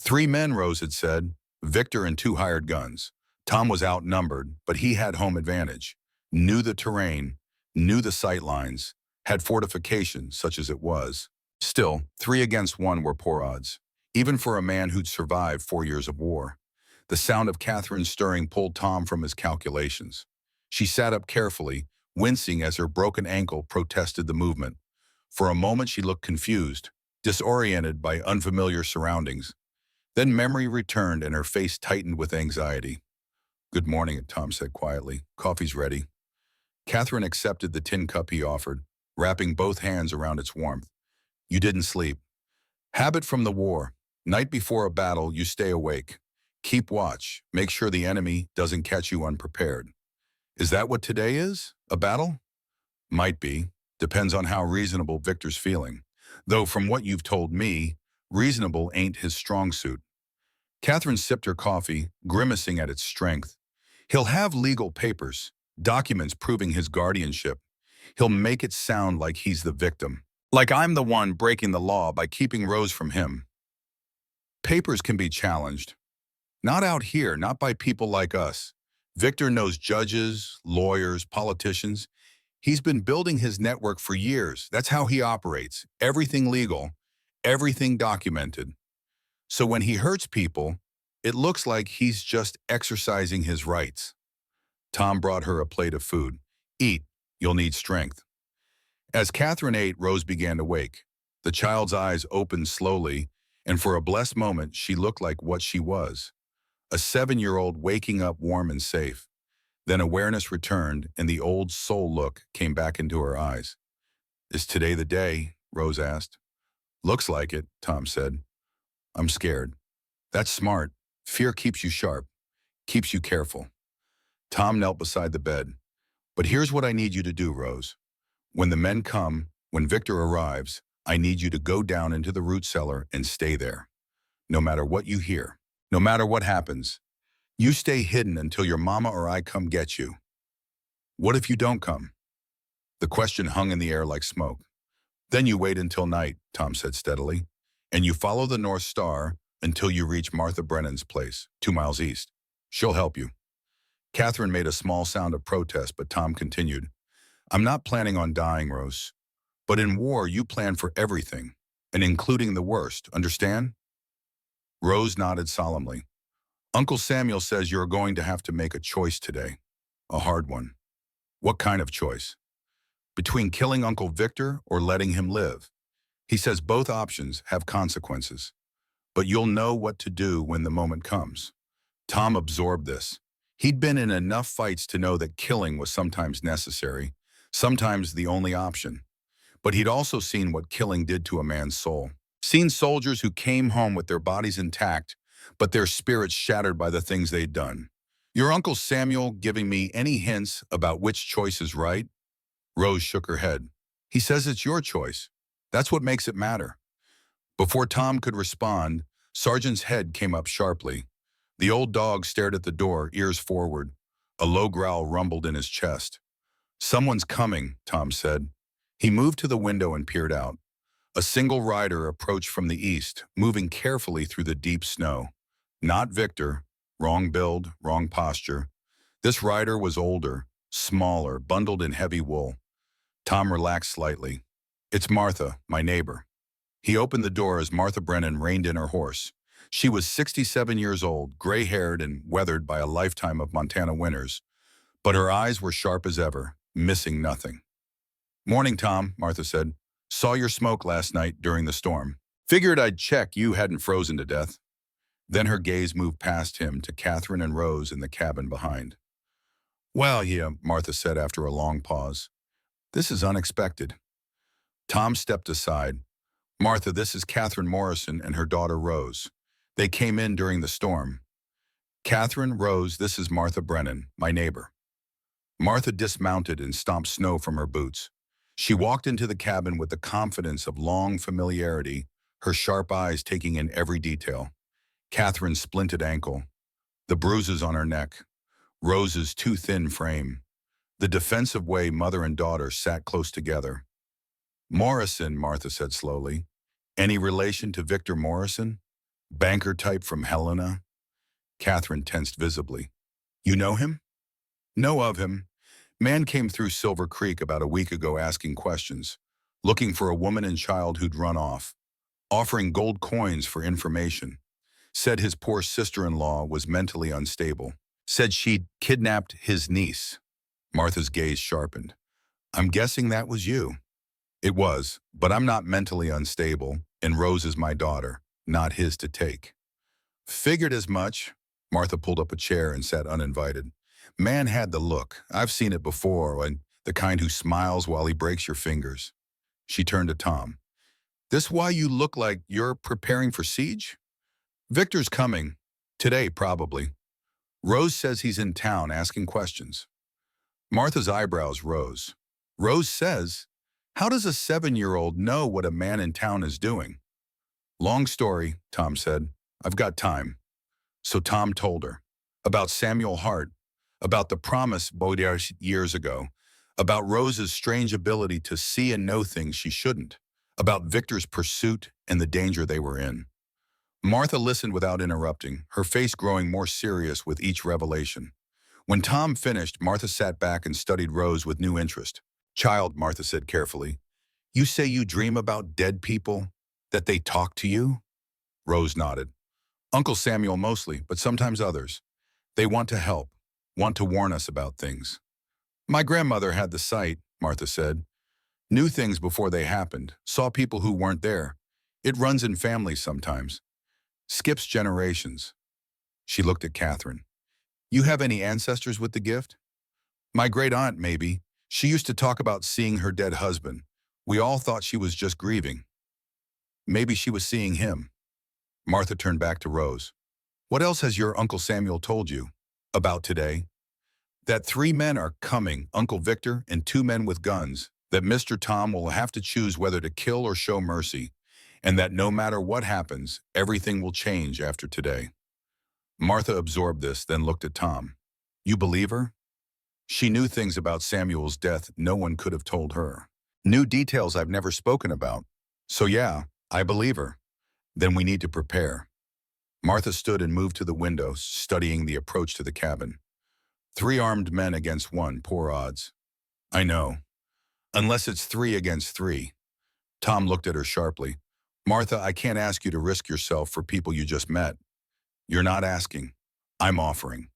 [SPEAKER 1] 3 men, Rose had said, Victor and 2 hired guns. Tom was outnumbered, but he had home advantage. Knew the terrain, knew the sight lines, had fortifications such as it was. Still, 3 against 1 were poor odds, even for a man who'd survived 4 years of war. The sound of Catherine's stirring pulled Tom from his calculations. She sat up carefully, wincing as her broken ankle protested the movement. For a moment she looked confused, disoriented by unfamiliar surroundings. Then memory returned and her face tightened with anxiety. "Good morning," Tom said quietly. "Coffee's ready." Catherine accepted the tin cup he offered, wrapping both hands around its warmth. "You didn't sleep." "Habit from the war. Night before a battle, you stay awake. Keep watch. Make sure the enemy doesn't catch you unprepared." "Is that what today is? A battle?" "Might be. Depends on how reasonable Victor's feeling. Though from what you've told me, reasonable ain't his strong suit." Catherine sipped her coffee, grimacing at its strength. "He'll have legal papers, documents proving his guardianship. He'll make it sound like he's the victim. Like I'm the one breaking the law by keeping Rose from him. Papers can be challenged. Not out here, not by people like us. Victor knows judges, lawyers, politicians. He's been building his network for years. That's how he operates. Everything legal, everything documented. So when he hurts people, it looks like he's just exercising his rights." Tom brought her a plate of food. "Eat, you'll need strength." As Catherine ate, Rose began to wake. The child's eyes opened slowly, and for a blessed moment she looked like what she was. A 7-year-old waking up warm and safe. Then awareness returned, and the old soul look came back into her eyes. "Is today the day?" Rose asked. "Looks like it," Tom said. "I'm scared." "That's smart. Fear keeps you sharp, keeps you careful." Tom knelt beside the bed. "But here's what I need you to do, Rose. When the men come, when Victor arrives, I need you to go down into the root cellar and stay there. No matter what you hear, no matter what happens, you stay hidden until your mama or I come get you." "What if you don't come?" The question hung in the air like smoke. "Then you wait until night," Tom said steadily, "and you follow the North Star until you reach Martha Brennan's place, 2 miles east. She'll help you." Catherine made a small sound of protest, but Tom continued. "I'm not planning on dying, Rose. But in war, you plan for everything, and including the worst, understand?" Rose nodded solemnly. "Uncle Samuel says you're going to have to make a choice today. A hard one." "What kind of choice?" "Between killing Uncle Victor or letting him live. He says both options have consequences. But you'll know what to do when the moment comes." Tom absorbed this. He'd been in enough fights to know that killing was sometimes necessary, sometimes the only option. But he'd also seen what killing did to a man's soul. Seen soldiers who came home with their bodies intact, but their spirits shattered by the things they'd done. "Your Uncle Samuel giving me any hints about which choice is right?" Rose shook her head. "He says it's your choice. That's what makes it matter." Before Tom could respond, Sergeant's head came up sharply. The old dog stared at the door, ears forward. A low growl rumbled in his chest. "Someone's coming," Tom said. He moved to the window and peered out. A single rider approached from the east, moving carefully through the deep snow. Not Victor. Wrong build, wrong posture. This rider was older, smaller, bundled in heavy wool. Tom relaxed slightly. It's Martha, my neighbor. He opened the door as Martha Brennan reined in her horse. She was 67 years old, gray-haired and weathered by a lifetime of Montana winters, but her eyes were sharp as ever, missing nothing. "Morning, Tom," Martha said. "Saw your smoke last night during the storm. Figured I'd check you hadn't frozen to death." Then her gaze moved past him to Catherine and Rose in the cabin behind. "Well, yeah," Martha said after a long pause. "This is unexpected." Tom stepped aside. "Martha, this is Catherine Morrison and her daughter Rose. They came in during the storm." "Catherine, Rose, this is Martha Brennan, my neighbor." Martha dismounted and stomped snow from her boots. She walked into the cabin with the confidence of long familiarity, her sharp eyes taking in every detail. Catherine's splinted ankle, the bruises on her neck, Rose's too thin frame, the defensive way mother and daughter sat close together. "Morrison," Martha said slowly. "Any relation to Victor Morrison? Banker type from Helena?" Catherine tensed visibly. "You know him?" "Know of him. Man came through Silver Creek about a week ago asking questions, looking for a woman and child who'd run off, offering gold coins for information. Said his poor sister-in-law was mentally unstable. Said she'd kidnapped his niece." Martha's gaze sharpened. "I'm guessing that was you." "It was, but I'm not mentally unstable, and Rose is my daughter, not his to take." "Figured as much." Martha pulled up a chair and sat uninvited. "Man had the look. I've seen it before, and the kind who smiles while he breaks your fingers." She turned to Tom. "This why you look like you're preparing for siege?" "Victor's coming. Today, probably. Rose says he's in town asking questions." Martha's eyebrows rose. "Rose says? How does a 7-year-old know what a man in town is doing?" "Long story," Tom said. "I've got time." So Tom told her about Samuel Hart, about the promise Baudelaire years ago, about Rose's strange ability to see and know things she shouldn't, about Victor's pursuit and the danger they were in. Martha listened without interrupting, her face growing more serious with each revelation. When Tom finished, Martha sat back and studied Rose with new interest. "Child," Martha said carefully, "you say you dream about dead people? That they talk to you?" Rose nodded. "Uncle Samuel mostly, but sometimes others. They want to help, want to warn us about things." "My grandmother had the sight," Martha said. "Knew things before they happened, saw people who weren't there. It runs in families sometimes. Skips generations." She looked at Catherine. "You have any ancestors with the gift?" "My great-aunt, maybe. She used to talk about seeing her dead husband. We all thought she was just grieving. Maybe she was seeing him." Martha turned back to Rose. "What else has your Uncle Samuel told you about today?" "That 3 men are coming, Uncle Victor and 2 men with guns, that Mr. Tom will have to choose whether to kill or show mercy, and that no matter what happens, everything will change after today." Martha absorbed this, then looked at Tom. "You believe her?" She knew things about Samuel's death no one could have told her. New details I've never spoken about. "So yeah, I believe her. Then we need to prepare." Martha stood and moved to the window, studying the approach to the cabin. 3 armed men against 1, poor odds. "I know. Unless it's 3 against 3. Tom looked at her sharply. "Martha, I can't ask you to risk yourself for people you just met." "You're not asking. I'm offering."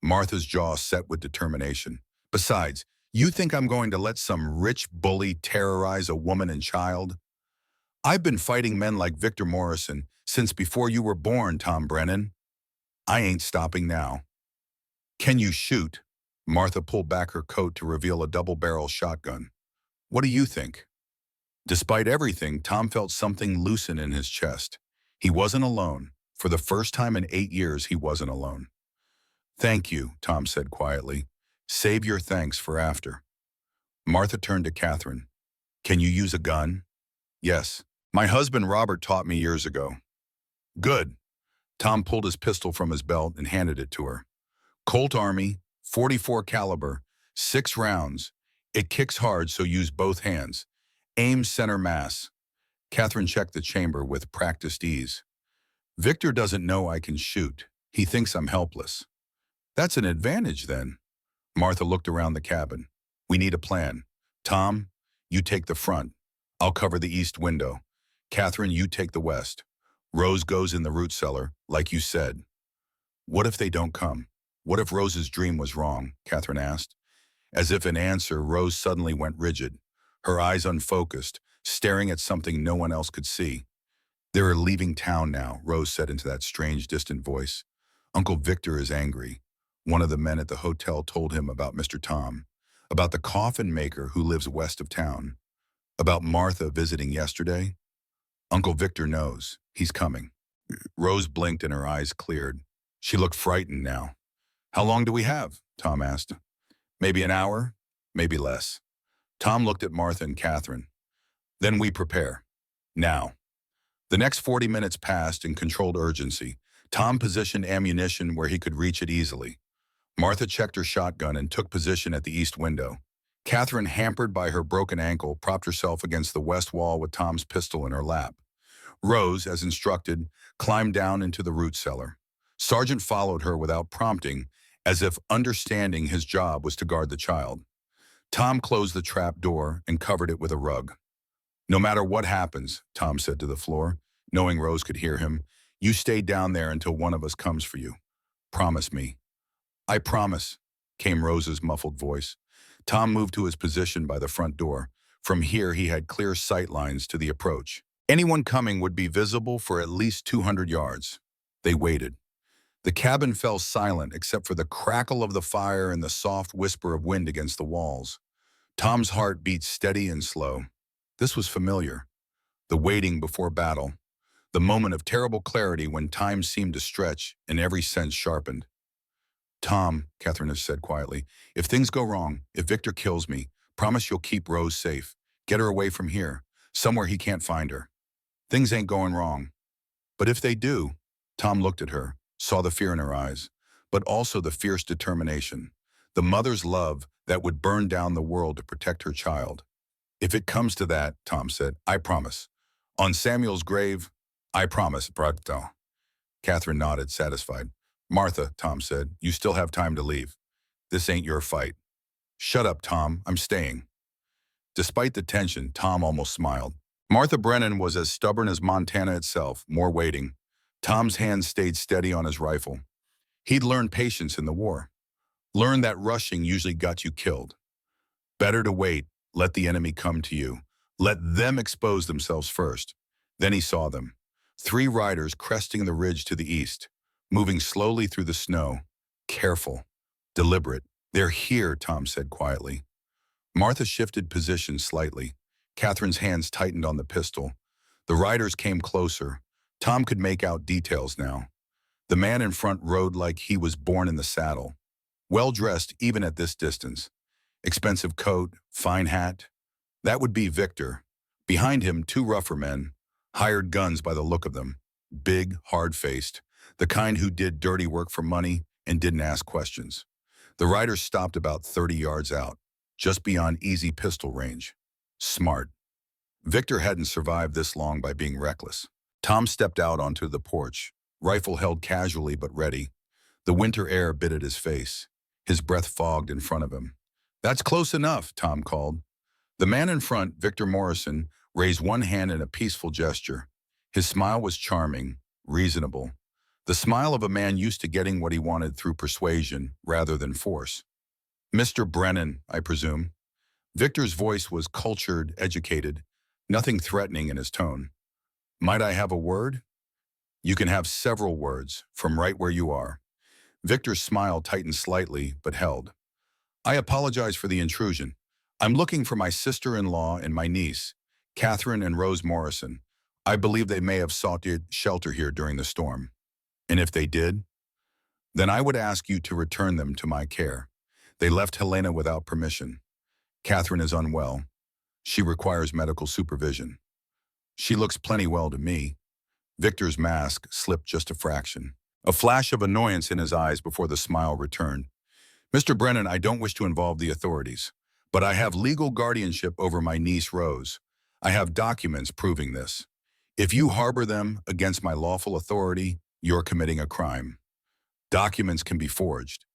[SPEAKER 1] Martha's jaw set with determination. "Besides, you think I'm going to let some rich bully terrorize a woman and child? I've been fighting men like Victor Morrison since before you were born, Tom Brennan. I ain't stopping now." "Can you shoot?" Martha pulled back her coat to reveal a double-barrel shotgun. "What do you think?" Despite everything, Tom felt something loosen in his chest. He wasn't alone. For the first time in 8 years, he wasn't alone. "Thank you," Tom said quietly. "Save your thanks for after." Martha turned to Catherine. "Can you use a gun?" "Yes. My husband Robert taught me years ago." "Good." Tom pulled his pistol from his belt and handed it to her. "Colt Army, 44 caliber, 6 rounds. It kicks hard, so use both hands. Aim center mass." Catherine checked the chamber with practiced ease. "Victor doesn't know I can shoot. He thinks I'm helpless." "That's an advantage, then." Martha looked around the cabin. "We need a plan. Tom, you take the front. I'll cover the east window. Catherine, you take the west. Rose goes in the root cellar, like you said. What if they don't come? What if Rose's dream was wrong? Catherine asked. As if in answer, Rose suddenly went rigid, her eyes unfocused, staring at something no one else could see. They're leaving town now, Rose said into that strange, distant voice. Uncle Victor is angry. One of the men at the hotel told him about Mr. Tom, about the coffin maker who lives west of town, about Martha visiting yesterday. Uncle Victor knows. He's coming. Rose blinked and her eyes cleared. She looked frightened now. How long do we have? Tom asked. Maybe an hour, maybe less. Tom looked at Martha and Catherine. Then we prepare. Now. The next 40 minutes passed in controlled urgency. Tom positioned ammunition where he could reach it easily. Martha checked her shotgun and took position at the east window. Catherine, hampered by her broken ankle, propped herself against the west wall with Tom's pistol in her lap. Rose, as instructed, climbed down into the root cellar. Sergeant followed her without prompting, as if understanding his job was to guard the child. Tom closed the trap door and covered it with a rug. No matter what happens, Tom said to the floor, knowing Rose could hear him, you stay down there until one of us comes for you. Promise me. I promise, came Rose's muffled voice. Tom moved to his position by the front door. From here, he had clear sight lines to the approach. Anyone coming would be visible for at least 200 yards. They waited. The cabin fell silent except for the crackle of the fire and the soft whisper of wind against the walls. Tom's heart beat steady and slow. This was familiar. The waiting before battle. The moment of terrible clarity when time seemed to stretch and every sense sharpened. Tom, Catherine has said quietly, if things go wrong, if Victor kills me, promise you'll keep Rose safe. Get her away from here, somewhere he can't find her. Things ain't going wrong. But if they do, Tom looked at her, saw the fear in her eyes, but also the fierce determination, the mother's love that would burn down the world to protect her child. If it comes to that, Tom said, I promise. On Samuel's grave, I promise, Bragto. Catherine nodded, satisfied. Martha, Tom said, you still have time to leave. This ain't your fight. Shut up, Tom, I'm staying. Despite the tension, Tom almost smiled. Martha Brennan was as stubborn as Montana itself, more waiting. Tom's hands stayed steady on his rifle. He'd learned patience in the war. Learned that rushing usually got you killed. Better to wait, let the enemy come to you. Let them expose themselves first. Then he saw them. 3 riders cresting the ridge to the east, moving slowly through the snow. Careful, deliberate. They're here, Tom said quietly. Martha shifted position slightly. Catherine's hands tightened on the pistol. The riders came closer. Tom could make out details now. The man in front rode like he was born in the saddle. Well-dressed even at this distance. Expensive coat, fine hat. That would be Victor. Behind him, 2 rougher men, hired guns by the look of them. Big, hard-faced, the kind who did dirty work for money and didn't ask questions. The riders stopped about 30 yards out, just beyond easy pistol range. Smart. Victor hadn't survived this long by being reckless. Tom stepped out onto the porch, rifle held casually but ready. The winter air bit at his face. His breath fogged in front of him. That's close enough, Tom called. The man in front, Victor Morrison, raised one hand in a peaceful gesture. His smile was charming, reasonable. The smile of a man used to getting what he wanted through persuasion rather than force. Mr. Brennan, I presume. Victor's voice was cultured, educated, nothing threatening in his tone. Might I have a word? You can have several words, from right where you are. Victor's smile tightened slightly, but held. I apologize for the intrusion. I'm looking for my sister-in-law and my niece, Catherine and Rose Morrison. I believe they may have sought shelter here during the storm. And if they did, then I would ask you to return them to my care. They left Helena without permission. Catherine is unwell. She requires medical supervision. She looks plenty well to me. Victor's mask slipped just a fraction. A flash of annoyance in his eyes before the smile returned. Mr. Brennan, I don't wish to involve the authorities, but I have legal guardianship over my niece Rose. I have documents proving this. If you harbor them against my lawful authority, you're committing a crime. Documents can be forged.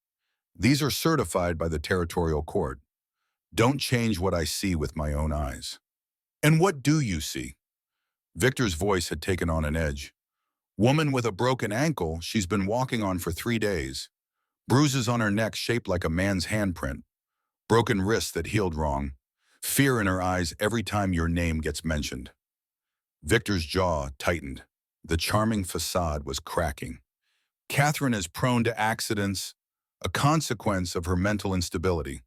[SPEAKER 1] These are certified by the territorial court. Don't change what I see with my own eyes. And what do you see? Victor's voice had taken on an edge. Woman with a broken ankle she's been walking on for 3 days. Bruises on her neck shaped like a man's handprint. Broken wrists that healed wrong. Fear in her eyes every time your name gets mentioned. Victor's jaw tightened. The charming facade was cracking. Catherine is prone to accidents, a consequence of her mental instability.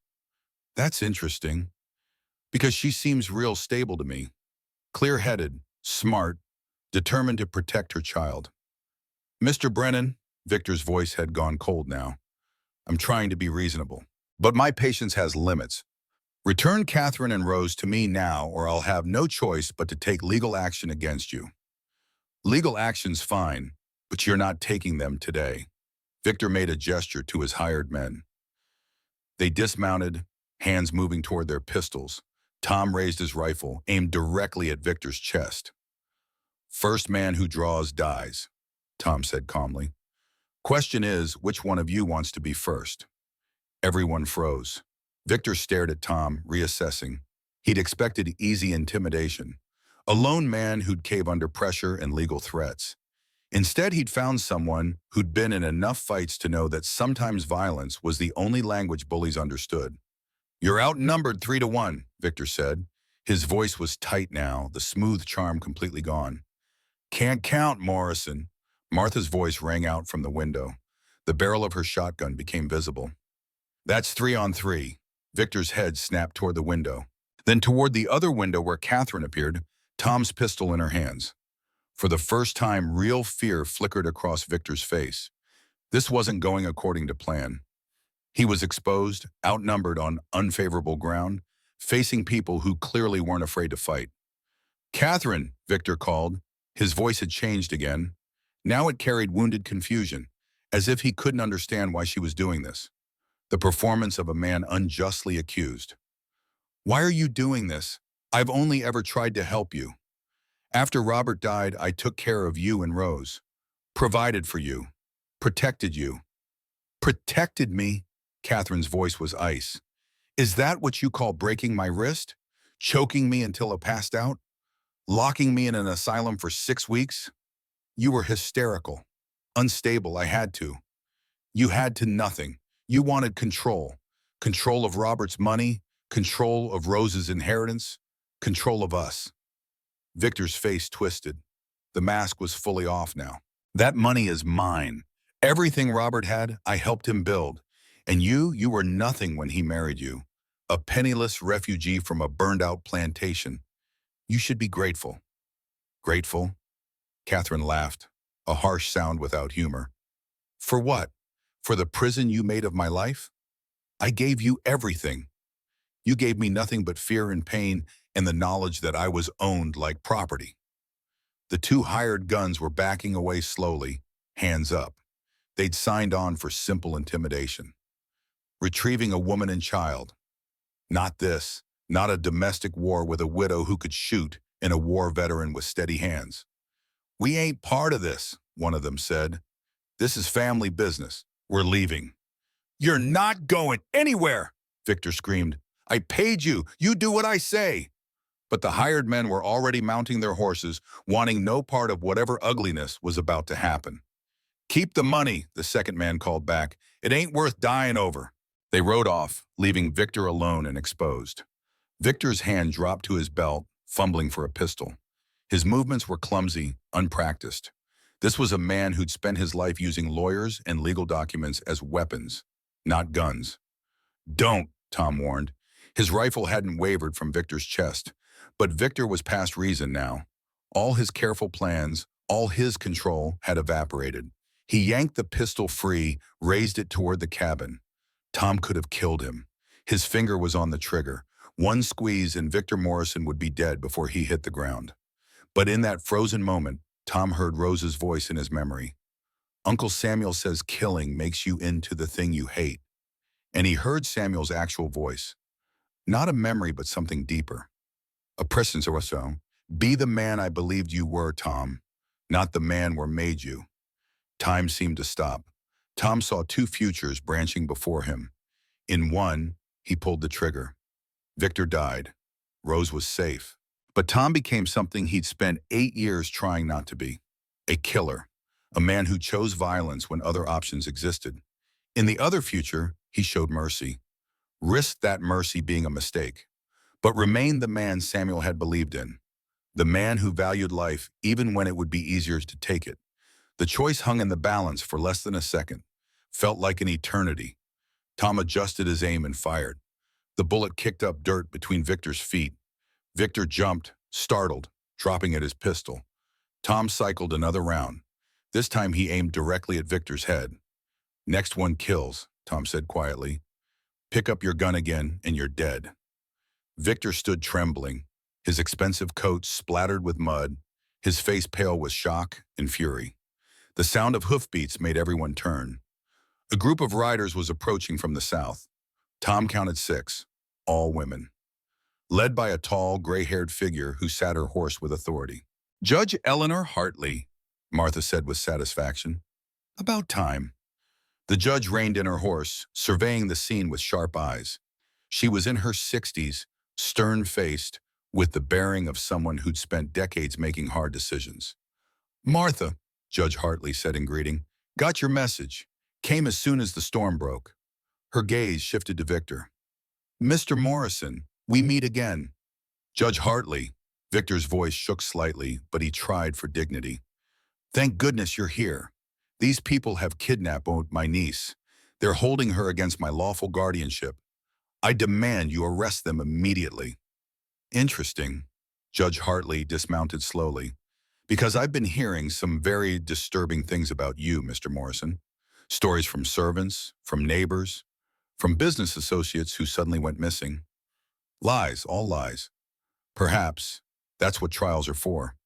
[SPEAKER 1] That's interesting, because she seems real stable to me. Clear-headed, smart, determined to protect her child. Mr. Brennan, Victor's voice had gone cold now. I'm trying to be reasonable, but my patience has limits. Return Catherine and Rose to me now, or I'll have no choice but to take legal action against you. Legal action's fine, but you're not taking them today. Victor made a gesture to his hired men. They dismounted, hands moving toward their pistols. Tom raised his rifle, aimed directly at Victor's chest. First man who draws dies, Tom said calmly. Question is, which one of you wants to be first? Everyone froze. Victor stared at Tom, reassessing. He'd expected easy intimidation, a lone man who'd cave under pressure and legal threats. Instead, he'd found someone who'd been in enough fights to know that sometimes violence was the only language bullies understood. You're outnumbered 3-1, Victor said. His voice was tight now, the smooth charm completely gone. Can't count, Morrison. Martha's voice rang out from the window. The barrel of her shotgun became visible. That's 3-on-3. Victor's head snapped toward the window. Then toward the other window where Catherine appeared, Tom's pistol in her hands. For the first time, real fear flickered across Victor's face. This wasn't going according to plan. He was exposed, outnumbered on unfavorable ground, facing people who clearly weren't afraid to fight. Catherine, Victor called. His voice had changed again. Now it carried wounded confusion, as if he couldn't understand why she was doing this. The performance of a man unjustly accused. Why are you doing this? I've only ever tried to help you. After Robert died, I took care of you and Rose. Provided for you. Protected you. Protected me? Catherine's voice was ice. Is that what you call breaking my wrist? Choking me until I passed out? Locking me in an asylum for 6 weeks? You were hysterical. Unstable, I had to. You had to nothing. You wanted control. Control of Robert's money, control of Rose's inheritance, control of us. Victor's face twisted. The mask was fully off now. That money is mine. Everything Robert had, I helped him build. And you were nothing when he married you. A penniless refugee from a burned-out plantation. You should be grateful. Grateful? Catherine laughed, a harsh sound without humor. For what? For the prison you made of my life? I gave you everything. You gave me nothing but fear and pain and the knowledge that I was owned like property. The two hired guns were backing away slowly, hands up. They'd signed on for simple intimidation. Retrieving a woman and child. Not this, not a domestic war with a widow who could shoot and a war veteran with steady hands. We ain't part of this, one of them said. This is family business. We're leaving. You're not going anywhere, Victor screamed. I paid you. You do what I say. But the hired men were already mounting their horses, wanting no part of whatever ugliness was about to happen. Keep the money, the second man called back. It ain't worth dying over. They rode off, leaving Victor alone and exposed. Victor's hand dropped to his belt, fumbling for a pistol. His movements were clumsy, unpracticed. This was a man who'd spent his life using lawyers and legal documents as weapons, not guns. Don't, Tom warned. His rifle hadn't wavered from Victor's chest, but Victor was past reason now. All his careful plans, all his control had evaporated. He yanked the pistol free, raised it toward the cabin. Tom could have killed him. His finger was on the trigger. One squeeze and Victor Morrison would be dead before he hit the ground. But in that frozen moment, Tom heard Rose's voice in his memory. Uncle Samuel says killing makes you into the thing you hate. And he heard Samuel's actual voice. Not a memory, but something deeper. A presence or so. Be the man I believed you were, Tom, not the man we're made you. Time seemed to stop. Tom saw two futures branching before him. In one, he pulled the trigger. Victor died. Rose was safe. But Tom became something he'd spent 8 years trying not to be. A killer. A man who chose violence when other options existed. In the other future, he showed mercy. Risked that mercy being a mistake. But remained the man Samuel had believed in. The man who valued life even when it would be easier to take it. The choice hung in the balance for less than a second. Felt like an eternity. Tom adjusted his aim and fired. The bullet kicked up dirt between Victor's feet. Victor jumped, startled, dropping at his pistol. Tom cycled another round. This time he aimed directly at Victor's head. "Next one kills," Tom said quietly. "Pick up your gun again and you're dead." Victor stood trembling, his expensive coat splattered with mud, his face pale with shock and fury. The sound of hoofbeats made everyone turn. A group of riders was approaching from the south. Tom counted 6, all women, led by a tall, gray-haired figure who sat her horse with authority. "Judge Eleanor Hartley," Martha said with satisfaction. "About time." The judge reined in her horse, surveying the scene with sharp eyes. She was in her 60s, stern-faced, with the bearing of someone who'd spent decades making hard decisions. "Martha," Judge Hartley said in greeting, "got your message. Came as soon as the storm broke." Her gaze shifted to Victor. "Mr. Morrison, we meet again." "Judge Hartley." Victor's voice shook slightly, but he tried for dignity. "Thank goodness you're here. These people have kidnapped my niece. They're holding her against my lawful guardianship. I demand you arrest them immediately." "Interesting." Judge Hartley dismounted slowly. "Because I've been hearing some very disturbing things about you, Mr. Morrison. Stories from servants, from neighbors, from business associates who suddenly went missing. Lies, all lies. Perhaps that's what trials are for."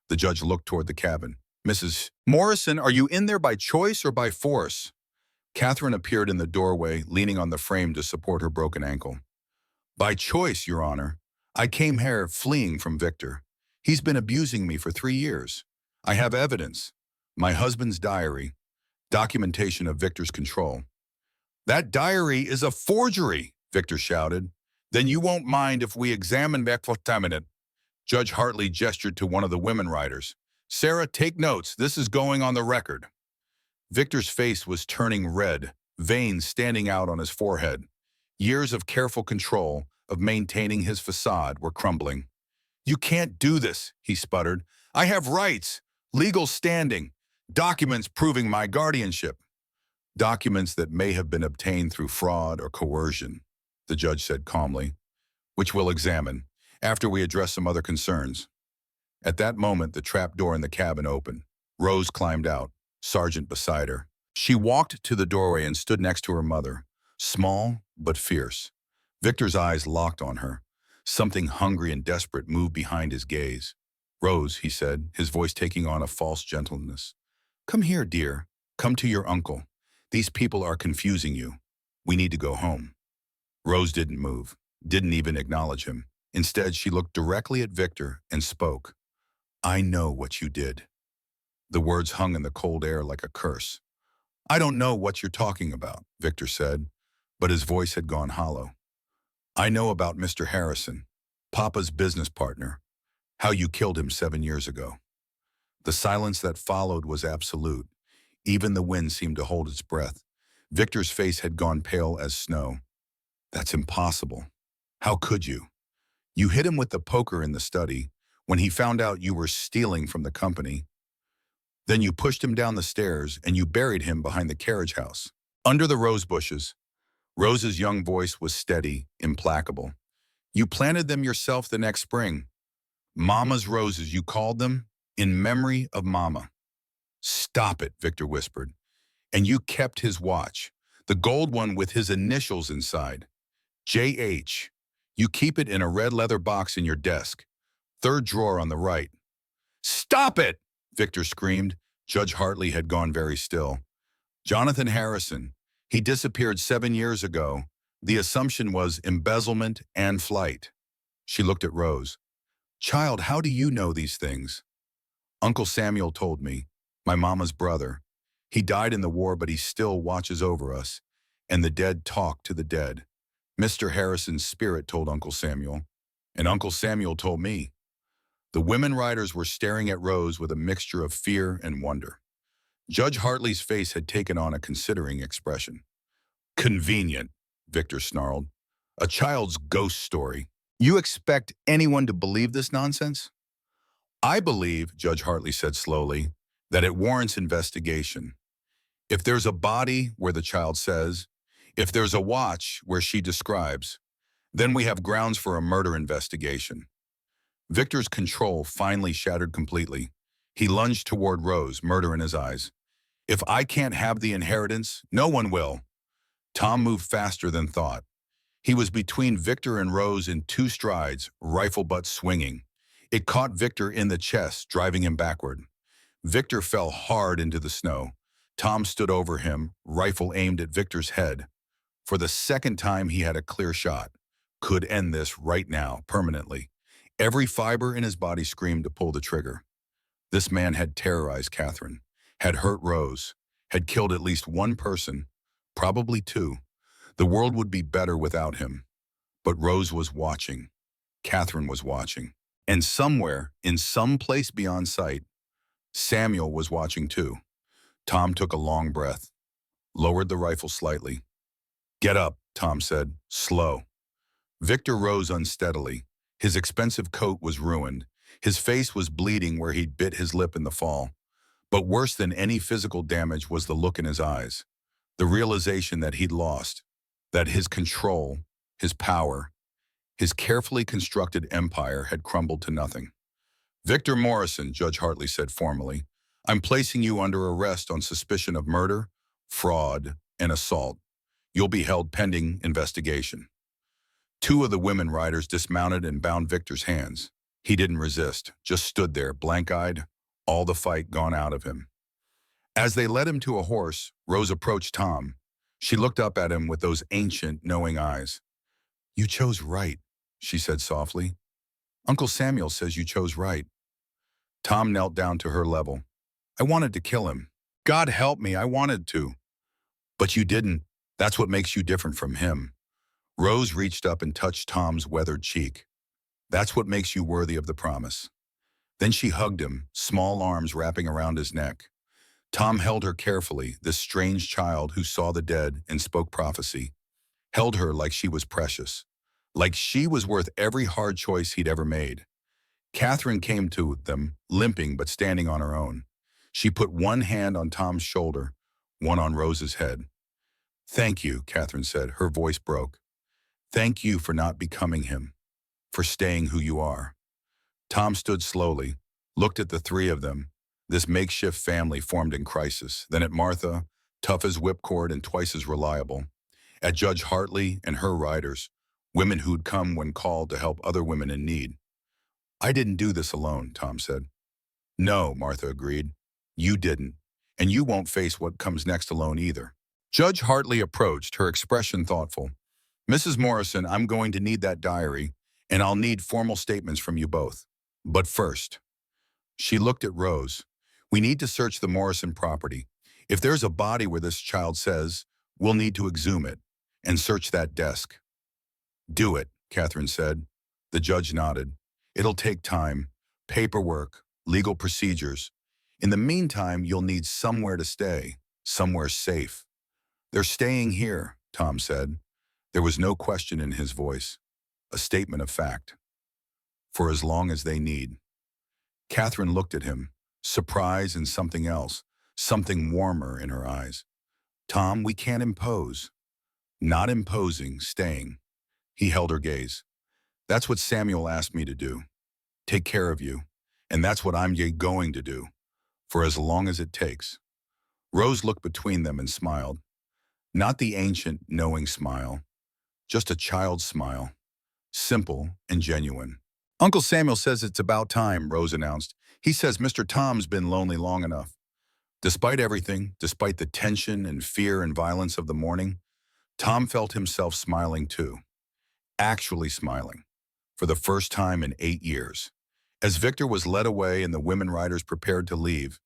[SPEAKER 1] The judge looked toward the cabin. "Mrs. Morrison, are you in there by choice or by force?" Catherine appeared in the doorway, leaning on the frame to support her broken ankle. "By choice, Your Honor. I came here fleeing from Victor. He's been abusing me for 3 years. I have evidence. My husband's diary. Documentation of Victor's control." "That diary is a forgery," Victor shouted. "Then you won't mind if we examine back for a minute." Judge Hartley gestured to one of the women riders. "Sarah, take notes. This is going on the record." Victor's face was turning red, veins standing out on his forehead. Years of careful control, of maintaining his facade, were crumbling. "You can't do this," he sputtered. "I have rights, legal standing, documents proving my guardianship." "Documents that may have been obtained through fraud or coercion," the judge said calmly, "which we'll examine after we address some other concerns." At that moment, the trap door in the cabin opened. Rose climbed out, Sergeant beside her. She walked to the doorway and stood next to her mother, small but fierce. Victor's eyes locked on her. Something hungry and desperate moved behind his gaze. "Rose," he said, his voice taking on a false gentleness. "Come here, dear. Come to your uncle. These people are confusing you. We need to go home." Rose didn't move, didn't even acknowledge him. Instead, she looked directly at Victor and spoke. "I know what you did." The words hung in the cold air like a curse. "I don't know what you're talking about," Victor said, but his voice had gone hollow. "I know about Mr. Harrison, Papa's business partner, how you killed him 7 years ago." The silence that followed was absolute. Even the wind seemed to hold its breath. Victor's face had gone pale as snow. "That's impossible. How could you? You hit him with the poker in the study when he found out you were stealing from the company. Then you pushed him down the stairs and you buried him behind the carriage house, under the rose bushes." Rose's young voice was steady, implacable. "You planted them yourself the next spring. Mama's roses, you called them, in memory of Mama." "Stop it," Victor whispered. "And you kept his watch, the gold one with his initials inside. J.H. You keep it in a red leather box in your desk, 3rd drawer on the right." "Stop it!" Victor screamed. Judge Hartley had gone very still. "Jonathan Harrison. He disappeared 7 years ago. The assumption was embezzlement and flight." She looked at Rose. "Child, how do you know these things?" "Uncle Samuel told me, my mama's brother. He died in the war, but he still watches over us, and the dead talk to the dead. Mr. Harrison's spirit told Uncle Samuel, and Uncle Samuel told me. The women riders were staring at Rose with a mixture of fear and wonder. Judge Hartley's face had taken on a considering expression. Convenient, Victor snarled. A child's ghost story. You expect anyone to believe this nonsense? I believe, Judge Hartley said slowly, that it warrants investigation. If there's a body where the child says, if there's a watch where she describes, then we have grounds for a murder investigation. Victor's control finally shattered completely. He lunged toward Rose, murder in his eyes. If I can't have the inheritance, no one will. Tom moved faster than thought. He was between Victor and Rose in 2 strides, rifle butt swinging. It caught Victor in the chest, driving him backward. Victor fell hard into the snow. Tom stood over him, rifle aimed at Victor's head. For the second time, he had a clear shot. Could end this right now, permanently. Every fiber in his body screamed to pull the trigger. This man had terrorized Catherine, had hurt Rose, had killed at least 1 person, probably 2. The world would be better without him. But Rose was watching. Catherine was watching. And somewhere, in some place beyond sight, Samuel was watching too. Tom took a long breath, lowered the rifle slightly. Get up, Tom said, slow. Victor rose unsteadily. His expensive coat was ruined. His face was bleeding where he'd bit his lip in the fall. But worse than any physical damage was the look in his eyes. The realization that he'd lost, that his control, his power, his carefully constructed empire had crumbled to nothing. Victor Morrison, Judge Hartley said formally, I'm placing you under arrest on suspicion of murder, fraud, and assault. You'll be held pending investigation. 2 of the women riders dismounted and bound Victor's hands. He didn't resist, just stood there, blank-eyed, all the fight gone out of him. As they led him to a horse, Rose approached Tom. She looked up at him with those ancient, knowing eyes. You chose right, she said softly. Uncle Samuel says you chose right. Tom knelt down to her level. I wanted to kill him. God help me, I wanted to. But you didn't. That's what makes you different from him. Rose reached up and touched Tom's weathered cheek. That's what makes you worthy of the promise. Then she hugged him, small arms wrapping around his neck. Tom held her carefully, this strange child who saw the dead and spoke prophecy. Held her like she was precious, like she was worth every hard choice he'd ever made. Catherine came to them, limping but standing on her own. She put one hand on Tom's shoulder, one on Rose's head. Thank you, Catherine said, her voice broke. Thank you for not becoming him, for staying who you are. Tom stood slowly, looked at the 3 of them, this makeshift family formed in crisis, then at Martha, tough as whipcord and twice as reliable, at Judge Hartley and her riders, women who'd come when called to help other women in need. I didn't do this alone, Tom said. No, Martha agreed. You didn't, and you won't face what comes next alone either. Judge Hartley approached, her expression thoughtful. Mrs. Morrison, I'm going to need that diary, and I'll need formal statements from you both. But first, she looked at Rose. We need to search the Morrison property. If there's a body where this child says, we'll need to exhume it and search that desk. Do it, Catherine said. The judge nodded. It'll take time, paperwork, legal procedures. In the meantime, you'll need somewhere to stay, somewhere safe. They're staying here, Tom said. There was no question in his voice, a statement of fact. For as long as they need. Catherine looked at him, surprise and something else, something warmer in her eyes. Tom, we can't impose. Not imposing, staying. He held her gaze. That's what Samuel asked me to do. Take care of you. And that's what I'm going to do. For as long as it takes. Rose looked between them and smiled. Not the ancient, knowing smile. Just a child's smile. Simple and genuine. Uncle Samuel says it's about time, Rose announced. He says Mr. Tom's been lonely long enough. Despite everything, despite the tension and fear and violence of the morning, Tom felt himself smiling too. Actually smiling. For the first time in 8 years. As Victor was led away and the women riders prepared to leave,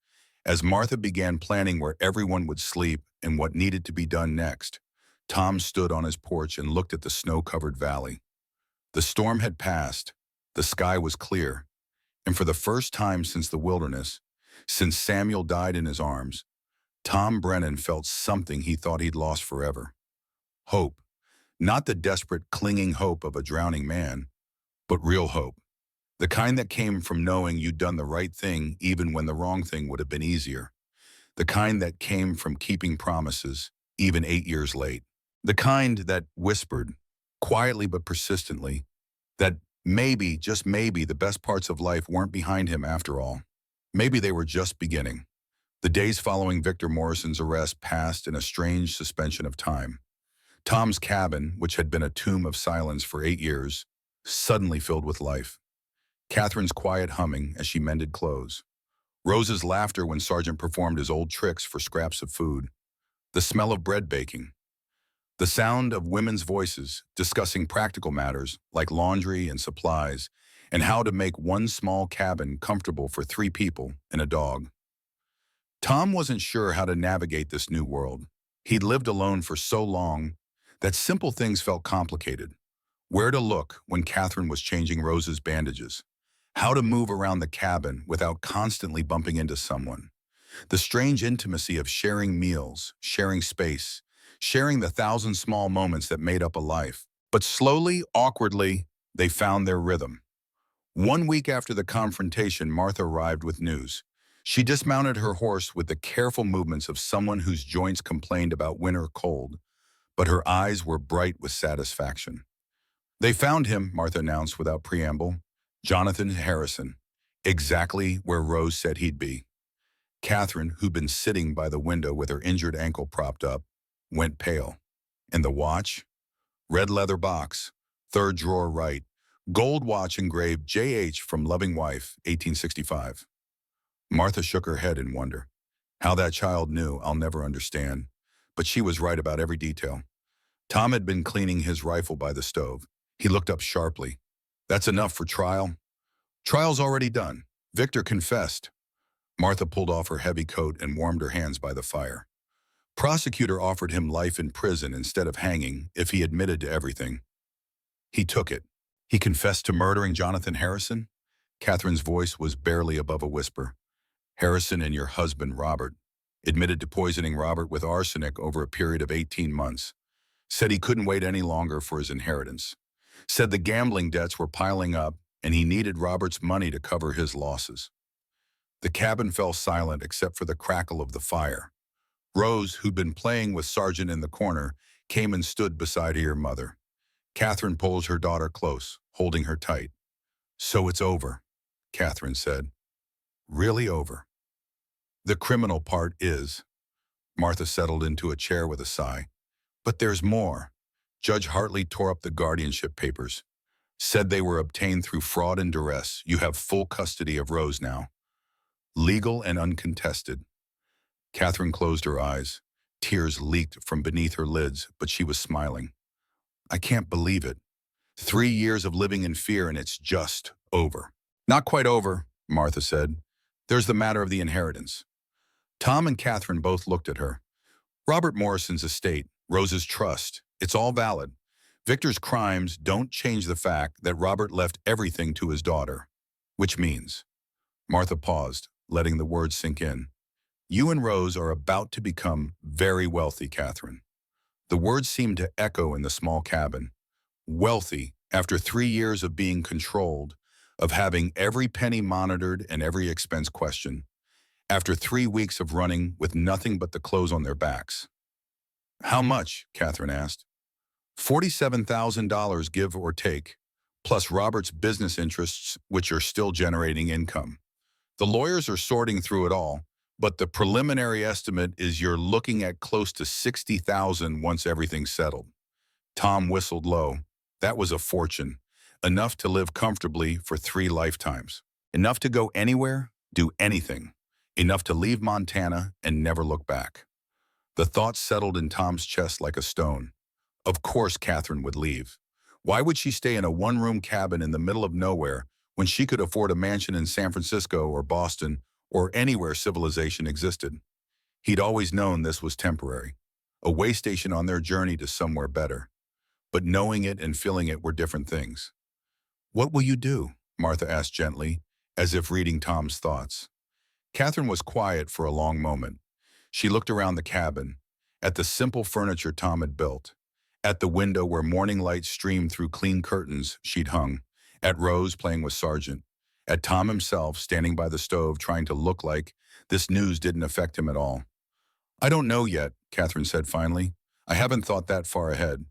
[SPEAKER 1] as Martha began planning where everyone would sleep and what needed to be done next, Tom stood on his porch and looked at the snow-covered valley. The storm had passed. The sky was clear. And for the first time since the wilderness, since Samuel died in his arms, Tom Brennan felt something he thought he'd lost forever. Hope. Not the desperate, clinging hope of a drowning man, but real hope. The kind that came from knowing you'd done the right thing even when the wrong thing would have been easier. The kind that came from keeping promises, even 8 years late. The kind that whispered, quietly but persistently, that maybe, just maybe, the best parts of life weren't behind him after all. Maybe they were just beginning. The days following Victor Morrison's arrest passed in a strange suspension of time. Tom's cabin, which had been a tomb of silence for 8 years, suddenly filled with life. Catherine's quiet humming as she mended clothes. Rose's laughter when Sergeant performed his old tricks for scraps of food. The smell of bread baking. The sound of women's voices discussing practical matters like laundry and supplies and how to make one small cabin comfortable for 3 people and a dog. Tom wasn't sure how to navigate this new world. He'd lived alone for so long that simple things felt complicated. Where to look when Catherine was changing Rose's bandages. How to move around the cabin without constantly bumping into someone. The strange intimacy of sharing meals, sharing space, sharing the 1,000 small moments that made up a life. But slowly, awkwardly, they found their rhythm. 1 week after the confrontation, Martha arrived with news. She dismounted her horse with the careful movements of someone whose joints complained about winter cold, but her eyes were bright with satisfaction. They found him, Martha announced without preamble. Jonathan Harrison, exactly where Rose said he'd be. Catherine, who'd been sitting by the window with her injured ankle propped up, went pale. And the watch? Red leather box, third drawer right, gold watch engraved J.H. from Loving Wife, 1865. Martha shook her head in wonder. How that child knew, I'll never understand. But she was right about every detail. Tom had been cleaning his rifle by the stove. He looked up sharply. That's enough for trial? Trial's already done. Victor confessed. Martha pulled off her heavy coat and warmed her hands by the fire. Prosecutor offered him life in prison instead of hanging if he admitted to everything. He took it. He confessed to murdering Jonathan Harrison? Catherine's voice was barely above a whisper. Harrison and your husband, Robert, admitted to poisoning Robert with arsenic over a period of 18 months. Said he couldn't wait any longer for his inheritance. Said the gambling debts were piling up and he needed Robert's money to cover his losses. The cabin fell silent except for the crackle of the fire. Rose, who'd been playing with Sergeant in the corner, came and stood beside her mother. Catherine pulled her daughter close, holding her tight. So it's over, Catherine said. Really over. The criminal part is. Martha settled into a chair with a sigh. But there's more. Judge Hartley tore up the guardianship papers. Said they were obtained through fraud and duress. You have full custody of Rose now. Legal and uncontested. Catherine closed her eyes. Tears leaked from beneath her lids, but she was smiling. I can't believe it. 3 years of living in fear and it's just over. Not quite over, Martha said. There's the matter of the inheritance. Tom and Catherine both looked at her. Robert Morrison's estate, Rose's trust, it's all valid. Victor's crimes don't change the fact that Robert left everything to his daughter. Which means, Martha paused, letting the words sink in. You and Rose are about to become very wealthy, Catherine. The words seemed to echo in the small cabin. Wealthy, after 3 years of being controlled, of having every penny monitored and every expense questioned. After 3 weeks of running with nothing but the clothes on their backs. How much? Catherine asked. $47,000 give or take, plus Robert's business interests, which are still generating income. The lawyers are sorting through it all, but the preliminary estimate is you're looking at close to $60,000 once everything's settled. Tom whistled low. That was a fortune, enough to live comfortably for 3 lifetimes. Enough to go anywhere, do anything. Enough to leave Montana and never look back. The thought settled in Tom's chest like a stone. Of course Catherine would leave. Why would she stay in a one-room cabin in the middle of nowhere when she could afford a mansion in San Francisco or Boston or anywhere civilization existed? He'd always known this was temporary, a way station on their journey to somewhere better. But knowing it and feeling it were different things. What will you do? Martha asked gently, as if reading Tom's thoughts. Catherine was quiet for a long moment. She looked around the cabin, at the simple furniture Tom had built, at the window where morning light streamed through clean curtains she'd hung, at Rose playing with Sargent, at Tom himself standing by the stove trying to look like this news didn't affect him at all. "I don't know yet," Catherine said finally. "I haven't thought that far ahead.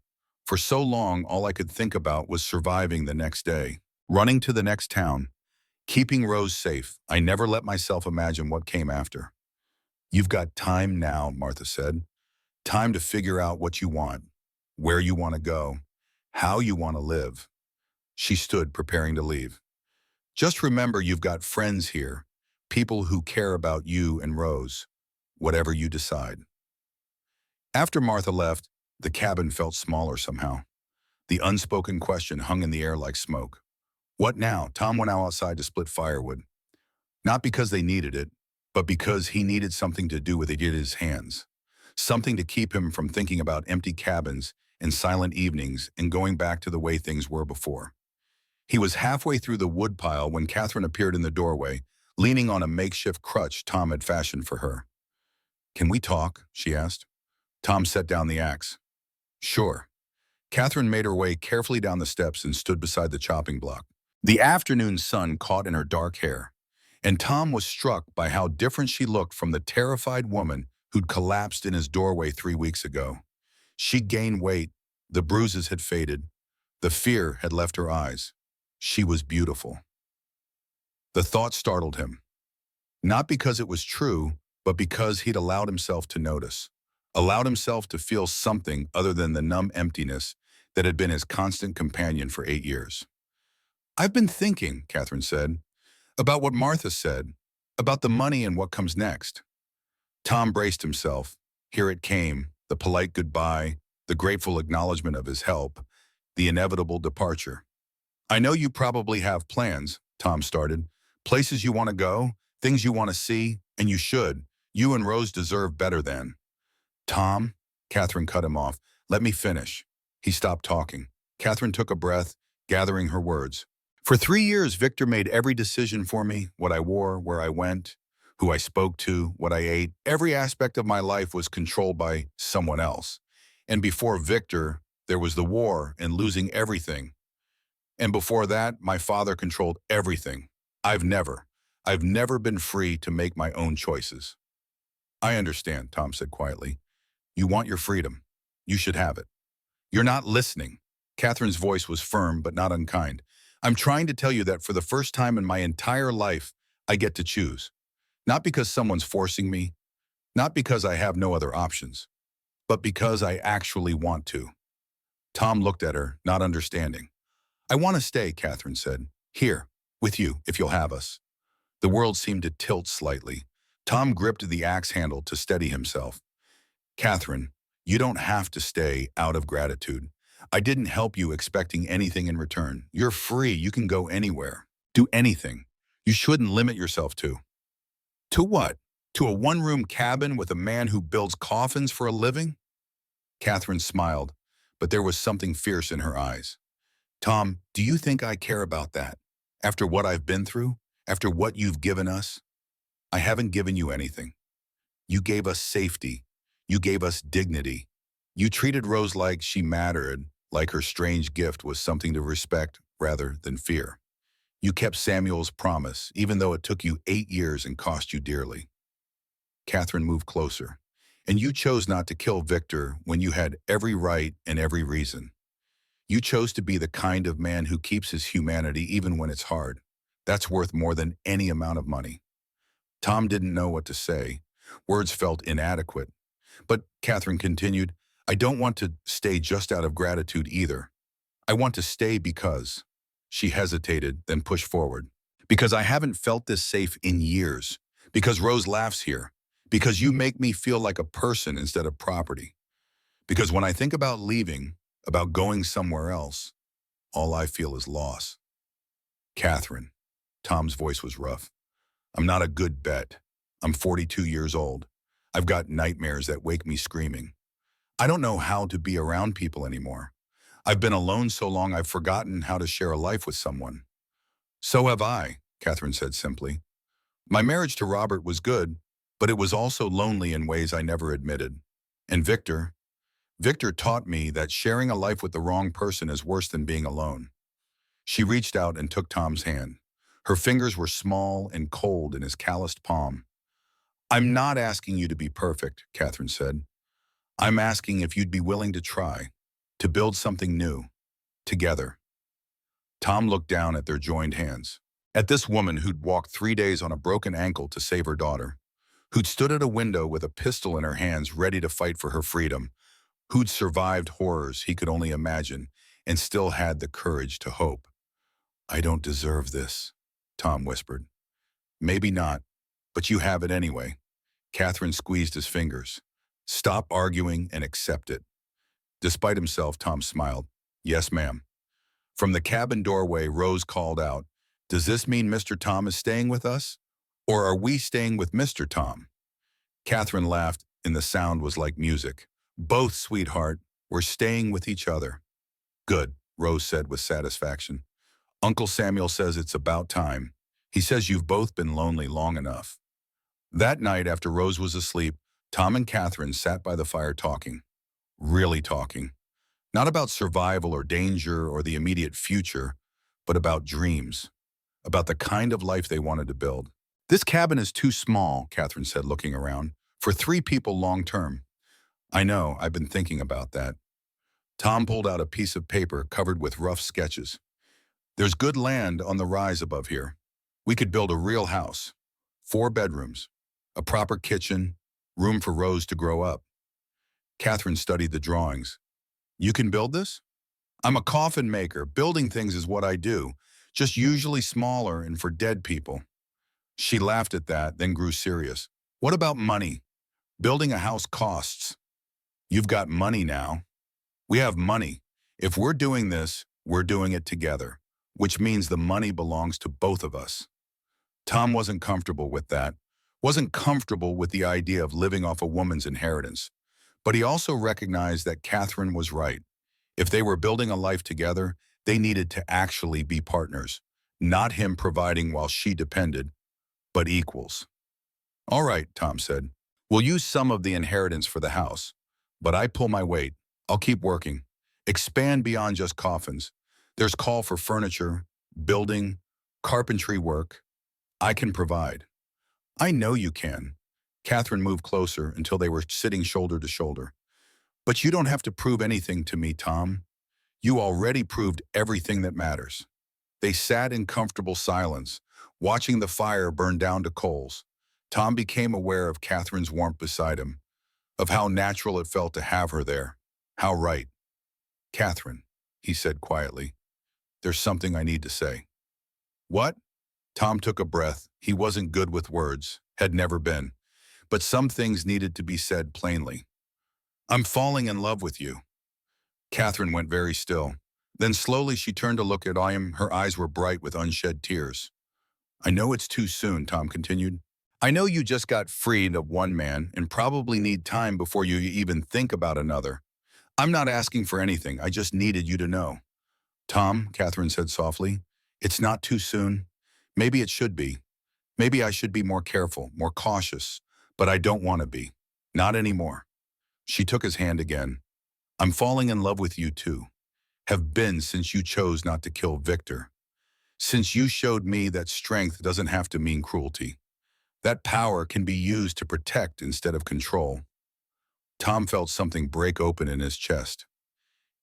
[SPEAKER 1] For so long, all I could think about was surviving the next day, running to the next town, keeping Rose safe. I never let myself imagine what came after." "You've got time now," Martha said. "Time to figure out what you want, where you want to go, how you want to live." She stood, preparing to leave. "Just remember you've got friends here, people who care about you and Rose, whatever you decide." After Martha left, the cabin felt smaller somehow. The unspoken question hung in the air like smoke. What now? Tom went out outside to split firewood. Not because they needed it, but because he needed something to do with it in his hands. Something to keep him from thinking about empty cabins and silent evenings and going back to the way things were before. He was halfway through the woodpile when Catherine appeared in the doorway, leaning on a makeshift crutch Tom had fashioned for her. "Can we talk?" she asked. Tom set down the axe. "Sure." Catherine made her way carefully down the steps and stood beside the chopping block. The afternoon sun caught in her dark hair, and Tom was struck by how different she looked from the terrified woman who'd collapsed in his doorway 3 weeks ago. She'd gained weight, the bruises had faded, the fear had left her eyes. She was beautiful. The thought startled him, not because it was true, but because he'd allowed himself to notice, allowed himself to feel something other than the numb emptiness that had been his constant companion for 8 years. "I've been thinking," Catherine said, "about what Martha said, about the money and what comes next." Tom braced himself. Here it came, the polite goodbye, the grateful acknowledgement of his help, the inevitable departure. "I know you probably have plans," Tom started. "Places you want to go, things you want to see, and you should. You and Rose deserve better than." "Tom," Catherine cut him off, "let me finish." He stopped talking. Catherine took a breath, gathering her words. "For 3 years, Victor made every decision for me, what I wore, where I went, who I spoke to, what I ate. Every aspect of my life was controlled by someone else. And before Victor, there was the war and losing everything. And before that, my father controlled everything. I've never been free to make my own choices." "I understand," Tom said quietly. "You want your freedom. You should have it." "You're not listening." Catherine's voice was firm but not unkind. "I'm trying to tell you that for the first time in my entire life, I get to choose. Not because someone's forcing me, not because I have no other options, but because I actually want to." Tom looked at her, not understanding. "I want to stay," Catherine said. "Here, with you, if you'll have us." The world seemed to tilt slightly. Tom gripped the axe handle to steady himself. "Catherine, you don't have to stay out of gratitude. I didn't help you expecting anything in return. You're free. You can go anywhere. Do anything. You shouldn't limit yourself to." "To what? To a one-room cabin with a man who builds coffins for a living?" Catherine smiled, but there was something fierce in her eyes. "Tom, do you think I care about that? After what I've been through? After what you've given us?" "I haven't given you anything. You gave us safety. You gave us dignity. You treated Rose like she mattered, like her strange gift was something to respect rather than fear. You kept Samuel's promise, even though it took you 8 years and cost you dearly." Catherine moved closer. "And you chose not to kill Victor when you had every right and every reason. You chose to be the kind of man who keeps his humanity even when it's hard. That's worth more than any amount of money." Tom didn't know what to say. Words felt inadequate. "But," Catherine continued, "I don't want to stay just out of gratitude either. I want to stay because—" She hesitated, then pushed forward. "Because I haven't felt this safe in years. Because Rose laughs here. Because you make me feel like a person instead of property. Because when I think about leaving, about going somewhere else, all I feel is loss." "Catherine," Tom's voice was rough, "I'm not a good bet. I'm 42 years old. I've got nightmares that wake me screaming. I don't know how to be around people anymore. I've been alone so long I've forgotten how to share a life with someone." "So have I," Catherine said simply. My marriage to Robert was good, but it was also lonely in ways I never admitted. And Victor taught me that sharing a life with the wrong person is worse than being alone. She reached out and took Tom's hand. Her fingers were small and cold in his calloused palm. I'm not asking you to be perfect, Catherine said. I'm asking if you'd be willing to try, to build something new, together. Tom looked down at their joined hands, at this woman who'd walked 3 days on a broken ankle to save her daughter, who'd stood at a window with a pistol in her hands ready to fight for her freedom, who'd survived horrors he could only imagine and still had the courage to hope. I don't deserve this, Tom whispered. Maybe not, but you have it anyway. Catherine squeezed his fingers. Stop arguing and accept it. Despite himself, Tom smiled. Yes, ma'am. From the cabin doorway, Rose called out, does this mean Mr. Tom is staying with us? Or are we staying with Mr. Tom? Catherine laughed, and the sound was like music. Both, sweetheart, we're staying with each other. Good, Rose said with satisfaction. Uncle Samuel says it's about time. He says you've both been lonely long enough. That night, after Rose was asleep, Tom and Catherine sat by the fire talking. Really talking. Not about survival or danger or the immediate future, but about dreams. About the kind of life they wanted to build. This cabin is too small, Catherine said, looking around, for 3 people long term. I know, I've been thinking about that. Tom pulled out a piece of paper covered with rough sketches. There's good land on the rise above here. We could build a real house. 4 bedrooms, a proper kitchen, room for Rose to grow up. Catherine studied the drawings. You can build this? I'm a coffin maker. Building things is what I do, just usually smaller and for dead people. She laughed at that, then grew serious. What about money? Building a house costs. You've got money now. We have money. If we're doing this, we're doing it together, which means the money belongs to both of us. Tom wasn't comfortable with that, wasn't comfortable with the idea of living off a woman's inheritance. But he also recognized that Catherine was right. If they were building a life together, they needed to actually be partners, not him providing while she depended, but equals. All right, Tom said. We'll use some of the inheritance for the house, but I pull my weight. I'll keep working. Expand beyond just coffins. There's call for furniture, building, carpentry work. I can provide. I know you can. Catherine moved closer until they were sitting shoulder to shoulder. But you don't have to prove anything to me, Tom. You already proved everything that matters. They sat in comfortable silence, watching the fire burn down to coals. Tom became aware of Catherine's warmth beside him, of how natural it felt to have her there. How right. Catherine, he said quietly, there's something I need to say. What? Tom took a breath. He wasn't good with words, had never been. But some things needed to be said plainly. I'm falling in love with you. Catherine went very still. Then slowly she turned to look at him. Her eyes were bright with unshed tears. I know it's too soon, Tom continued. I know you just got freed of one man and probably need time before you even think about another. I'm not asking for anything. I just needed you to know. Tom, Catherine said softly, it's not too soon. Maybe it should be. Maybe I should be more careful, more cautious, but I don't want to be. Not anymore. She took his hand again. I'm falling in love with you too. Have been since you chose not to kill Victor. Since you showed me that strength doesn't have to mean cruelty. That power can be used to protect instead of control. Tom felt something break open in his chest.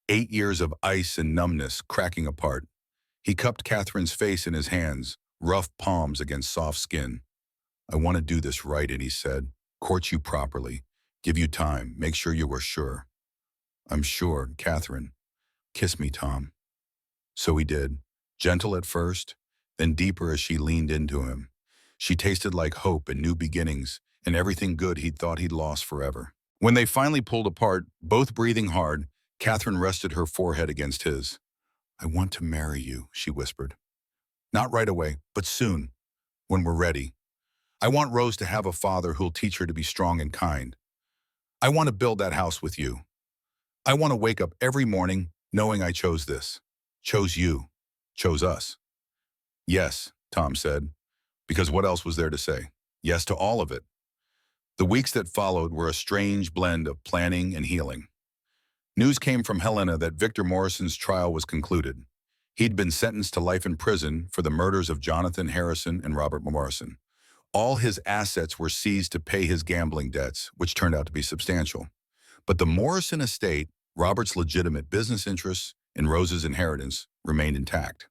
[SPEAKER 1] 8 years of ice and numbness cracking apart. He cupped Catherine's face in his hands, rough palms against soft skin. I want to do this right, and he said. Court you properly. Give you time. Make sure you were sure. I'm sure, Catherine. Kiss me, Tom. So he did. Gentle at first, then deeper as she leaned into him. She tasted like hope and new beginnings, and everything good he'd thought he'd lost forever. When they finally pulled apart, both breathing hard, Catherine rested her forehead against his. I want to marry you, she whispered. Not right away, but soon, when we're ready. I want Rose to have a father who'll teach her to be strong and kind. I want to build that house with you. I want to wake up every morning knowing I chose this, chose you, chose us. Yes, Tom said, because what else was there to say? Yes to all of it. The weeks that followed were a strange blend of planning and healing. News came from Helena that Victor Morrison's trial was concluded. He'd been sentenced to life in prison for the murders of Jonathan Harrison and Robert Morrison. All his assets were seized to pay his gambling debts, which turned out to be substantial. But the Morrison estate, Robert's legitimate business interests, and Rose's inheritance remained intact.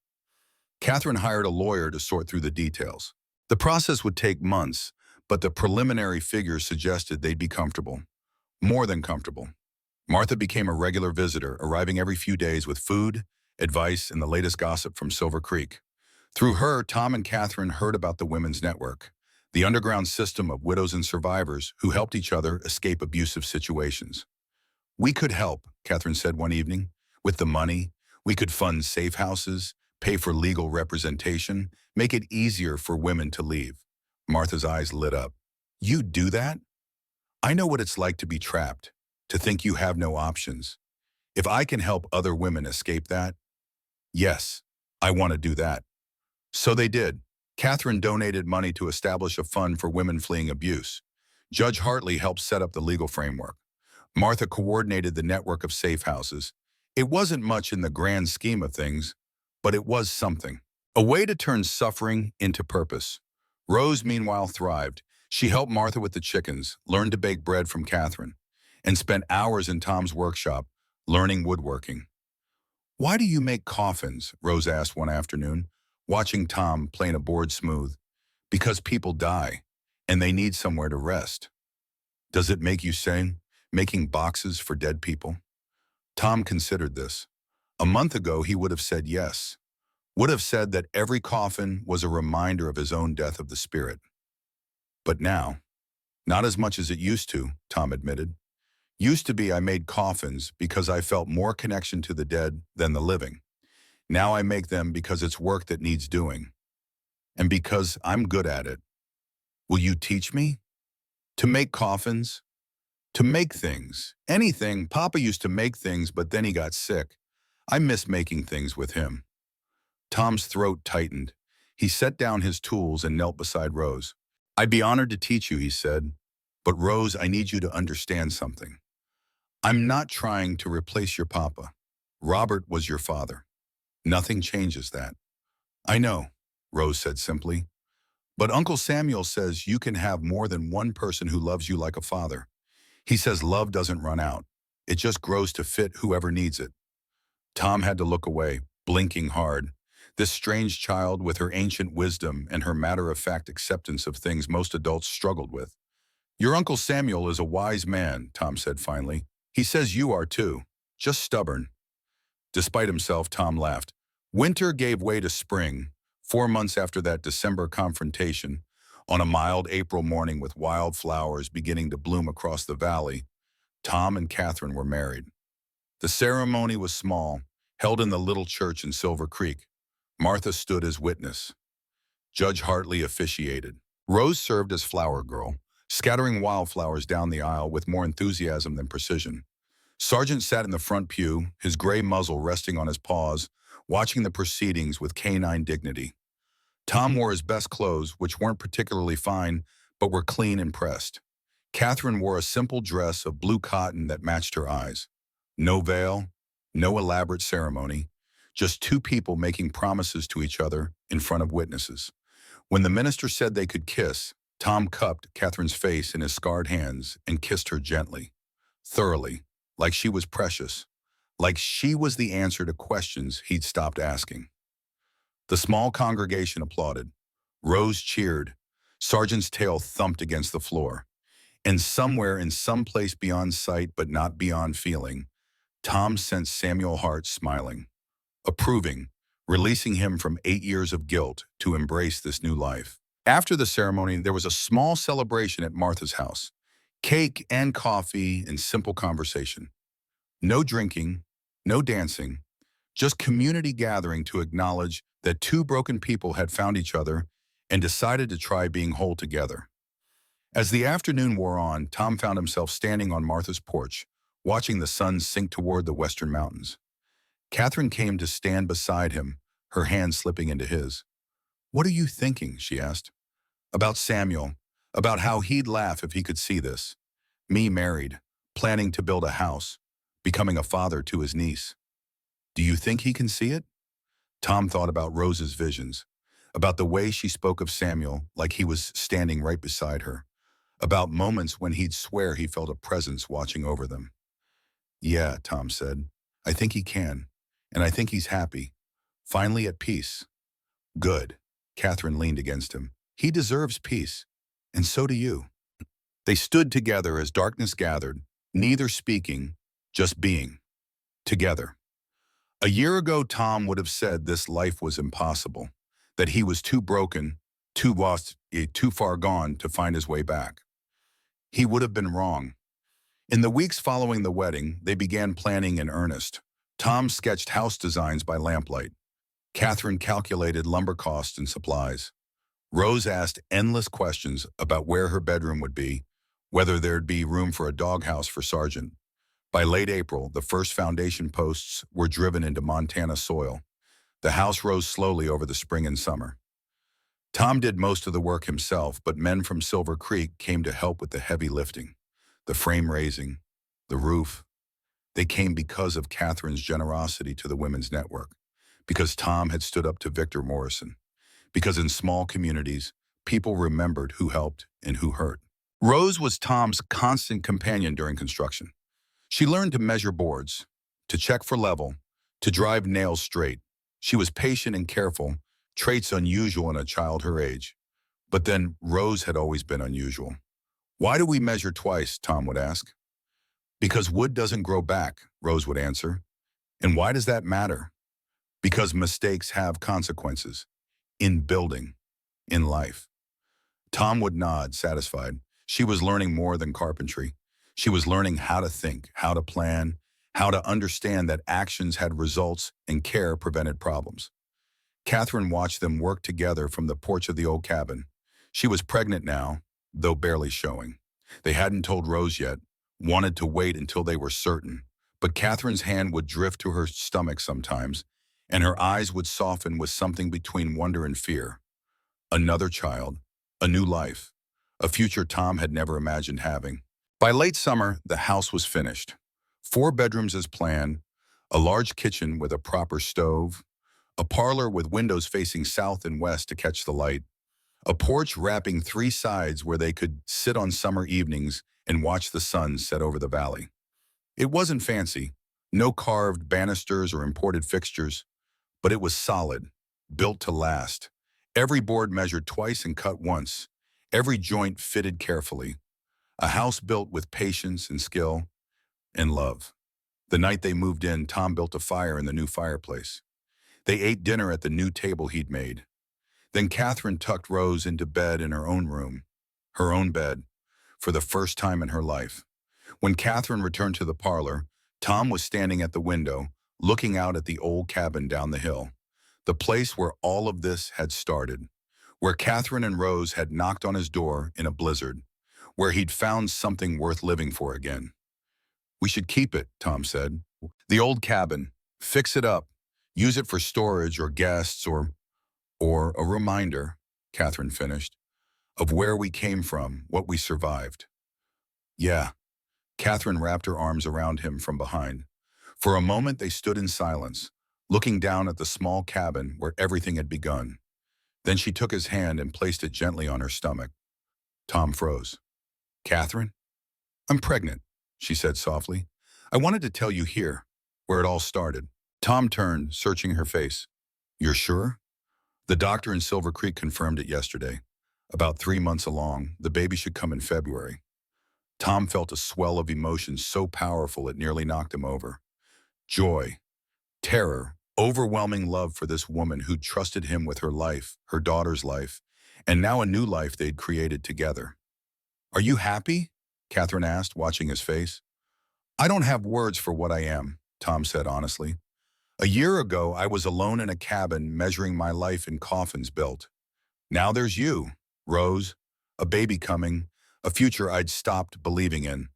[SPEAKER 1] Catherine hired a lawyer to sort through the details. The process would take months, but the preliminary figures suggested they'd be comfortable. More than comfortable. Martha became a regular visitor, arriving every few days with food, advice, and the latest gossip from Silver Creek. Through her, Tom and Catherine heard about the Women's Network, the underground system of widows and survivors who helped each other escape abusive situations. We could help, Catherine said one evening, with the money. We could fund safe houses, pay for legal representation, make it easier for women to leave. Martha's eyes lit up. You do that? I know what it's like to be trapped, to think you have no options. If I can help other women escape that, yes, I want to do that. So they did. Catherine donated money to establish a fund for women fleeing abuse. Judge Hartley helped set up the legal framework. Martha coordinated the network of safe houses. It wasn't much in the grand scheme of things, but it was something. A way to turn suffering into purpose. Rose, meanwhile, thrived. She helped Martha with the chickens, learned to bake bread from Catherine, and spent hours in Tom's workshop learning woodworking. Why do you make coffins? Rose asked one afternoon, watching Tom plane a board smooth. Because people die, and they need somewhere to rest. Does it make you sing, making boxes for dead people? Tom considered this. A month ago, he would have said yes. Would have said that every coffin was a reminder of his own death of the spirit. But now, not as much as it used to, Tom admitted. Used to be I made coffins because I felt more connection to the dead than the living. Now I make them because it's work that needs doing. And because I'm good at it. Will you teach me? To make coffins? To make things. Anything. Papa used to make things, but then he got sick. I miss making things with him. Tom's throat tightened. He set down his tools and knelt beside Rose. I'd be honored to teach you, he said. But Rose, I need you to understand something. I'm not trying to replace your papa. Robert was your father. Nothing changes that. I know, Rose said simply. But Uncle Samuel says you can have more than one person who loves you like a father. He says love doesn't run out. It just grows to fit whoever needs it. Tom had to look away, blinking hard. This strange child with her ancient wisdom and her matter-of-fact acceptance of things most adults struggled with. Your Uncle Samuel is a wise man, Tom said finally. He says you are too, just stubborn. Despite himself, Tom laughed. Winter gave way to spring, 4 months after that December confrontation. On a mild April morning with wildflowers beginning to bloom across the valley, Tom and Catherine were married. The ceremony was small, held in the little church in Silver Creek. Martha stood as witness. Judge Hartley officiated. Rose served as flower girl, scattering wildflowers down the aisle with more enthusiasm than precision. Sergeant sat in the front pew, his gray muzzle resting on his paws, watching the proceedings with canine dignity. Tom wore his best clothes, which weren't particularly fine, but were clean and pressed. Catherine wore a simple dress of blue cotton that matched her eyes. No veil, no elaborate ceremony, just two people making promises to each other in front of witnesses. When the minister said they could kiss, Tom cupped Catherine's face in his scarred hands and kissed her gently, thoroughly, like she was precious, like she was the answer to questions he'd stopped asking. The small congregation applauded. Rose cheered. Sergeant's tail thumped against the floor. And somewhere in some place beyond sight but not beyond feeling, Tom sensed Samuel Hart smiling, approving, releasing him from 8 years of guilt to embrace this new life. After the ceremony, there was a small celebration at Martha's house. Cake and coffee and simple conversation. No drinking, no dancing, just community gathering to acknowledge that two broken people had found each other and decided to try being whole together. As the afternoon wore on, Tom found himself standing on Martha's porch, watching the sun sink toward the western mountains. Catherine came to stand beside him, her hand slipping into his. "What are you thinking?" she asked. "About Samuel, about how he'd laugh if he could see this. Me married, planning to build a house, becoming a father to his niece. Do you think he can see it?" Tom thought about Rose's visions, about the way she spoke of Samuel like he was standing right beside her, about moments when he'd swear he felt a presence watching over them. "Yeah," Tom said. "I think he can. And I think he's happy. Finally at peace." "Good." Catherine leaned against him. "He deserves peace. And so do you." They stood together as darkness gathered, neither speaking, just being. Together. A year ago, Tom would have said this life was impossible, that he was too broken, too lost, too far gone to find his way back. He would have been wrong. In the weeks following the wedding, they began planning in earnest. Tom sketched house designs by lamplight. Catherine calculated lumber costs and supplies. Rose asked endless questions about where her bedroom would be, whether there'd be room for a doghouse for Sargent. By late April, the first foundation posts were driven into Montana soil. The house rose slowly over the spring and summer. Tom did most of the work himself, but men from Silver Creek came to help with the heavy lifting, the frame raising, the roof. They came because of Catherine's generosity to the Women's Network, because Tom had stood up to Victor Morrison, because in small communities, people remembered who helped and who hurt. Rose was Tom's constant companion during construction. She learned to measure boards, to check for level, to drive nails straight. She was patient and careful, traits unusual in a child her age. But then Rose had always been unusual. "Why do we measure twice?" Tom would ask. "Because wood doesn't grow back," Rose would answer. "And why does that matter?" "Because mistakes have consequences. In building, in life." Tom would nod, satisfied. She was learning more than carpentry. She was learning how to think, how to plan, how to understand that actions had results and care prevented problems. Catherine watched them work together from the porch of the old cabin. She was pregnant now, though barely showing. They hadn't told Rose yet, wanted to wait until they were certain. But Catherine's hand would drift to her stomach sometimes, and her eyes would soften with something between wonder and fear. Another child, a new life, a future Tom had never imagined having. By late summer, the house was finished. 4 bedrooms as planned, a large kitchen with a proper stove, a parlor with windows facing south and west to catch the light, a porch wrapping 3 sides where they could sit on summer evenings and watch the sun set over the valley. It wasn't fancy, no carved banisters or imported fixtures, but it was solid, built to last. Every board measured twice and cut once, every joint fitted carefully. A house built with patience and skill and love. The night they moved in, Tom built a fire in the new fireplace. They ate dinner at the new table he'd made. Then Catherine tucked Rose into bed in her own room, her own bed, for the first time in her life. When Catherine returned to the parlor, Tom was standing at the window, looking out at the old cabin down the hill, the place where all of this had started, where Catherine and Rose had knocked on his door in a blizzard, where he'd found something worth living for again. "We should keep it," Tom said. "The old cabin. Fix it up. Use it for storage or guests or a reminder," Catherine finished, "of where we came from, what we survived." "Yeah." Catherine wrapped her arms around him from behind. For a moment they stood in silence, looking down at the small cabin where everything had begun. Then she took his hand and placed it gently on her stomach. Tom froze. "Catherine? I'm pregnant," she said softly. "I wanted to tell you here, where it all started." Tom turned, searching her face. "You're sure?" "The doctor in Silver Creek confirmed it yesterday. About 3 months along, the baby should come in February." Tom felt a swell of emotion so powerful it nearly knocked him over. Joy, terror, overwhelming love for this woman who'd trusted him with her life, her daughter's life, and now a new life they'd created together. "Are you happy?" Catherine asked, watching his face. "I don't have words for what I am," Tom said honestly. "A year ago, I was alone in a cabin measuring my life in coffins built. Now there's you, Rose, a baby coming, a future I'd stopped believing in.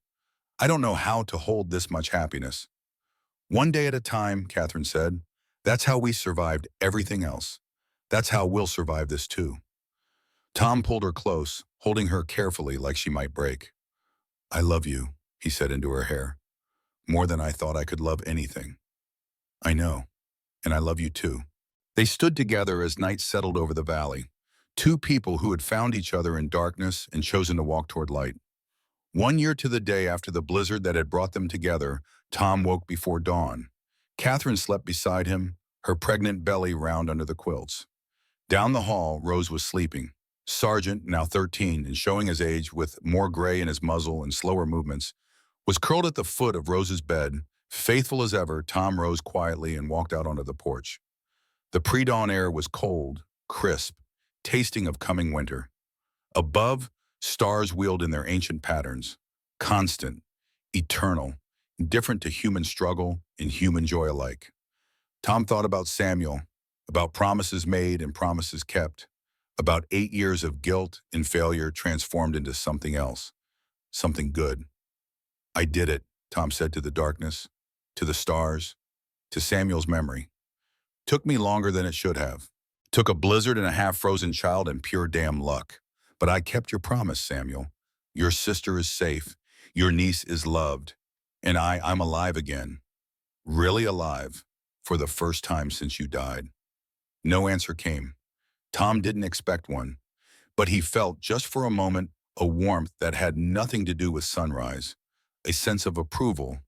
[SPEAKER 1] I don't know how to hold this much happiness." "One day at a time," Catherine said. "That's how we survived everything else." That's how we'll survive this too. Tom pulled her close, holding her carefully like she might break. I love you, he said into her hair, more than I thought I could love anything. I know, and I love you too. They stood together as night settled over the valley, two people who had found each other in darkness and chosen to walk toward light. 1 year to the day after the blizzard that had brought them together, Tom woke before dawn. Catherine slept beside him, her pregnant belly round under the quilts. Down the hall, Rose was sleeping. Sergeant, now 13 and showing his age with more gray in his muzzle and slower movements, was curled at the foot of Rose's bed. Faithful as ever, Tom rose quietly and walked out onto the porch. The pre-dawn air was cold, crisp, tasting of coming winter. Above, stars wheeled in their ancient patterns, constant, eternal, indifferent to human struggle and human joy alike. Tom thought about Samuel, about promises made and promises kept, about 8 years of guilt and failure transformed into something else, something good. I did it, Tom said to the darkness, to the stars, to Samuel's memory. Took me longer than it should have. Took a blizzard and a half-frozen child and pure damn luck. But I kept your promise, Samuel. Your sister is safe. Your niece is loved. And I'm alive again. Really alive. For the first time since you died. No answer came. Tom didn't expect one. But he felt, just for a moment, a warmth that had nothing to do with sunrise. A sense of approval,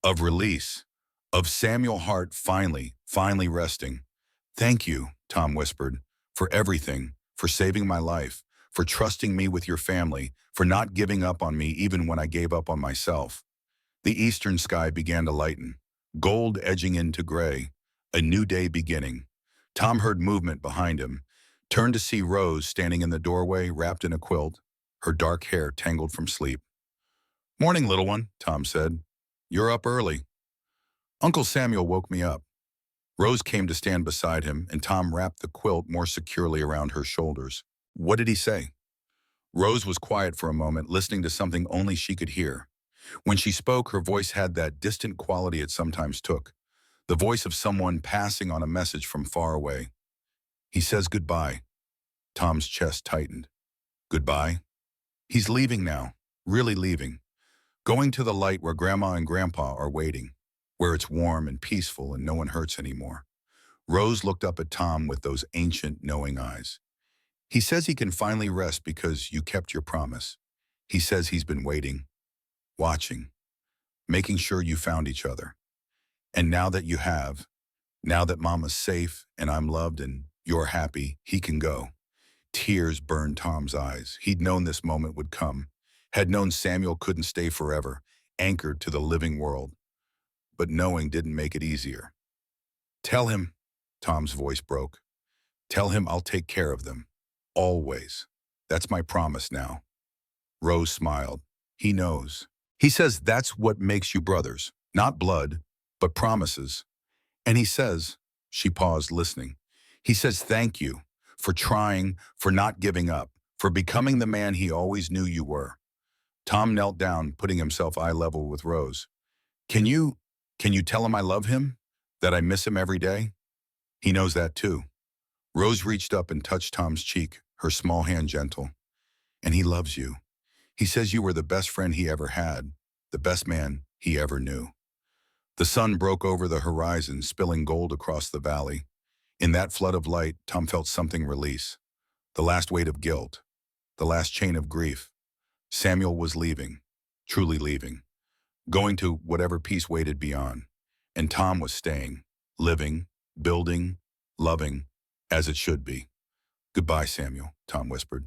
[SPEAKER 1] of release, of Samuel Hart finally resting. Thank you, Tom whispered, for everything, for saving my life, for trusting me with your family, for not giving up on me even when I gave up on myself. The eastern sky began to lighten, gold edging into gray, a new day beginning. Tom heard movement behind him, turned to see Rose standing in the doorway wrapped in a quilt, her dark hair tangled from sleep. Morning, little one, Tom said. You're up early. Uncle Samuel woke me up. Rose came to stand beside him, and Tom wrapped the quilt more securely around her shoulders. What did he say? Rose was quiet for a moment, listening to something only she could hear. When she spoke, her voice had that distant quality it sometimes took, the voice of someone passing on a message from far away. He says goodbye. Tom's chest tightened. Goodbye? He's leaving now, really leaving. Going to the light where Grandma and Grandpa are waiting, where it's warm and peaceful and no one hurts anymore. Rose looked up at Tom with those ancient, knowing eyes. He says he can finally rest because you kept your promise. He says he's been waiting, watching, making sure you found each other. And now that you have, now that Mama's safe and I'm loved and you're happy, he can go. Tears burned Tom's eyes. He'd known this moment would come, had known Samuel couldn't stay forever, anchored to the living world. But knowing didn't make it easier. Tell him, Tom's voice broke. Tell him I'll take care of them. Always. That's my promise now. Rose smiled. He knows. He says that's what makes you brothers. Not blood, but promises. And he says, she paused listening, he says thank you for trying, for not giving up, for becoming the man he always knew you were. Tom knelt down, putting himself eye level with Rose. Can you tell him I love him? That I miss him every day? He knows that too. Rose reached up and touched Tom's cheek, her small hand gentle. And he loves you. He says you were the best friend he ever had, the best man he ever knew. The sun broke over the horizon, spilling gold across the valley. In that flood of light, Tom felt something release. The last weight of guilt, the last chain of grief. Samuel was leaving, truly leaving, going to whatever peace waited beyond. And Tom was staying, living, building, loving, as it should be. Goodbye, Samuel, Tom whispered.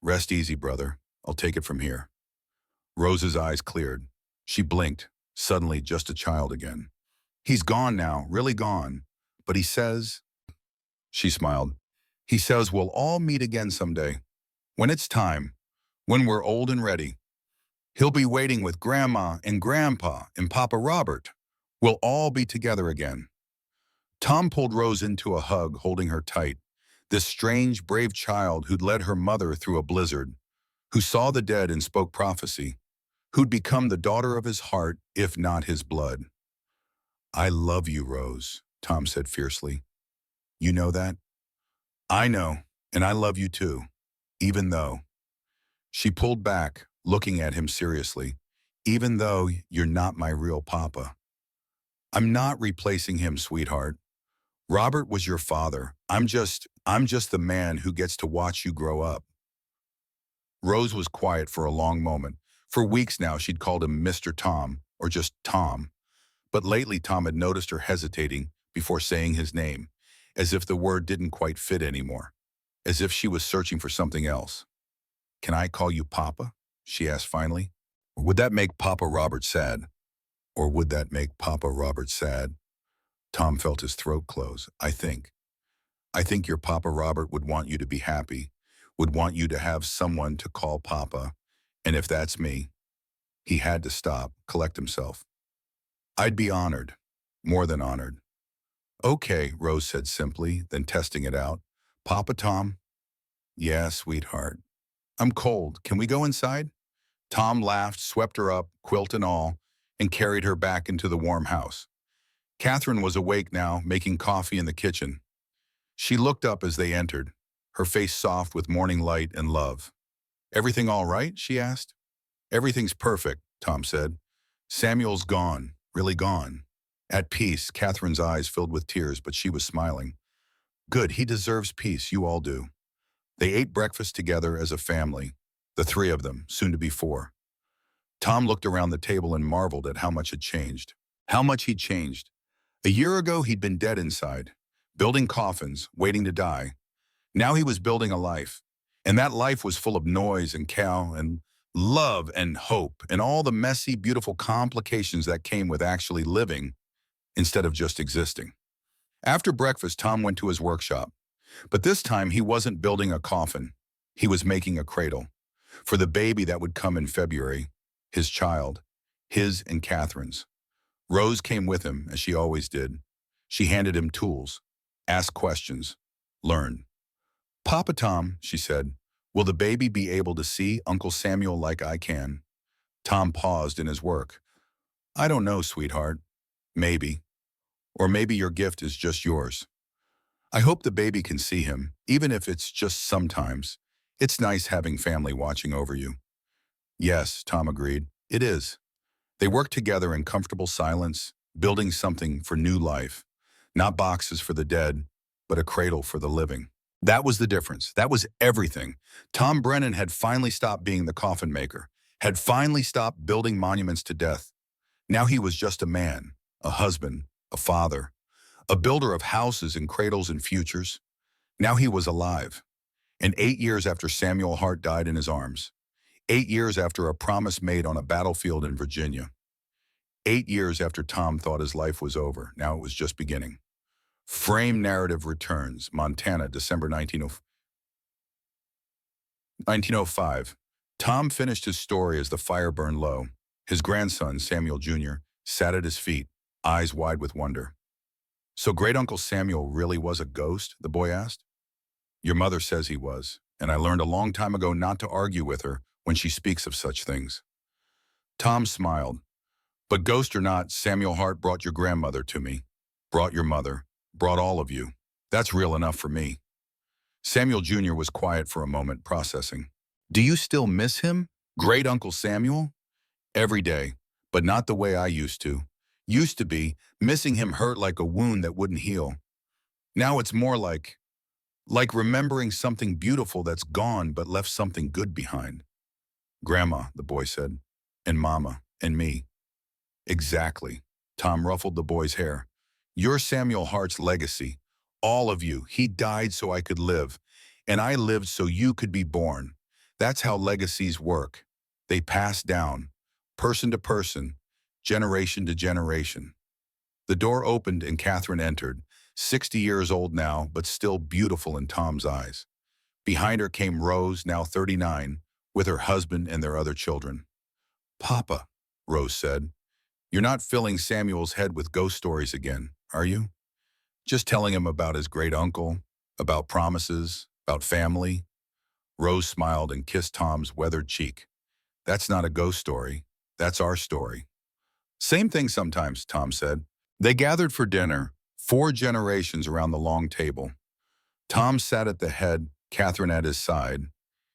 [SPEAKER 1] Rest easy, brother. I'll take it from here. Rose's eyes cleared. She blinked, suddenly just a child again. He's gone now, really gone. But he says, she smiled, he says we'll all meet again someday. When it's time, when we're old and ready. He'll be waiting with Grandma and Grandpa and Papa Robert. We'll all be together again. Tom pulled Rose into a hug, holding her tight. This strange, brave child who'd led her mother through a blizzard, who saw the dead and spoke prophecy, who'd become the daughter of his heart, if not his blood. I love you, Rose, Tom said fiercely. You know that? I know, and I love you too, even though. She pulled back, looking at him seriously. Even though you're not my real papa. I'm not replacing him, sweetheart. Robert was your father. I'm just the man who gets to watch you grow up. Rose was quiet for a long moment. For weeks now, she'd called him Mr. Tom, or just Tom. But lately, Tom had noticed her hesitating before saying his name, as if the word didn't quite fit anymore, as if she was searching for something else. Can I call you Papa? She asked finally. Or would that make Papa Robert sad? Or would that make Papa Robert sad? Tom felt his throat close. I think your Papa Robert would want you to be happy, would want you to have someone to call Papa. And if that's me, he had to stop, collect himself. I'd be honored, more than honored. Okay, Rose said simply, then testing it out. Papa Tom? Yeah, sweetheart. I'm cold. Can we go inside? Tom laughed, swept her up, quilt and all, and carried her back into the warm house. Catherine was awake now, making coffee in the kitchen. She looked up as they entered, her face soft with morning light and love. Everything all right? She asked. Everything's perfect, Tom said. Samuel's gone, really gone. At peace, Catherine's eyes filled with tears, but she was smiling. Good, he deserves peace, you all do. They ate breakfast together as a family, the three of them, soon to be four. Tom looked around the table and marveled at how much had changed. How much he'd changed. A year ago, he'd been dead inside, building coffins, waiting to die. Now he was building a life. And that life was full of noise and cow and love and hope and all the messy, beautiful complications that came with actually living instead of just existing. After breakfast, Tom went to his workshop. But this time, he wasn't building a coffin. He was making a cradle for the baby that would come in February, his child, his and Catherine's. Rose came with him, as she always did. She handed him tools, asked questions, learned. Papa Tom, she said, will the baby be able to see Uncle Samuel like I can? Tom paused in his work. I don't know, sweetheart. Maybe. Or maybe your gift is just yours. I hope the baby can see him, even if it's just sometimes. It's nice having family watching over you. Yes, Tom agreed. It is. They worked together in comfortable silence, building something for new life. Not boxes for the dead, but a cradle for the living. That was the difference. That was everything. Tom Brennan had finally stopped being the coffin maker, had finally stopped building monuments to death. Now he was just a man, a husband, a father, a builder of houses and cradles and futures. Now he was alive. And 8 years after Samuel Hart died in his arms, 8 years after a promise made on a battlefield in Virginia, 8 years after Tom thought his life was over, now it was just beginning. Frame narrative returns, Montana, December 1905. Tom finished his story as the fire burned low. His grandson, Samuel Jr., sat at his feet, eyes wide with wonder. So great-uncle Samuel really was a ghost? The boy asked. Your mother says he was, and I learned a long time ago not to argue with her when she speaks of such things. Tom smiled. But ghost or not, Samuel Hart brought your grandmother to me, brought your mother, brought all of you. That's real enough for me. Samuel Jr. was quiet for a moment, processing. Do you still miss him? Great-uncle Samuel? Every day, but not the way I used to. Used to be, missing him hurt like a wound that wouldn't heal. Now it's more like remembering something beautiful that's gone but left something good behind. Grandma, the boy said, and Mama, and me. Exactly. Tom ruffled the boy's hair. You're Samuel Hart's legacy. All of you. He died so I could live, and I lived so you could be born. That's how legacies work. They pass down, person to person, generation to generation. The door opened and Catherine entered, 60 years old now, but still beautiful in Tom's eyes. Behind her came Rose, now 39, with her husband and their other children. Papa, Rose said, you're not filling Samuel's head with ghost stories again, are you? Just telling him about his great-uncle, about promises, about family. Rose smiled and kissed Tom's weathered cheek. That's not a ghost story. That's our story. Same thing sometimes, Tom said. They gathered for dinner, 4 generations around the long table. Tom sat at the head, Catherine at his side.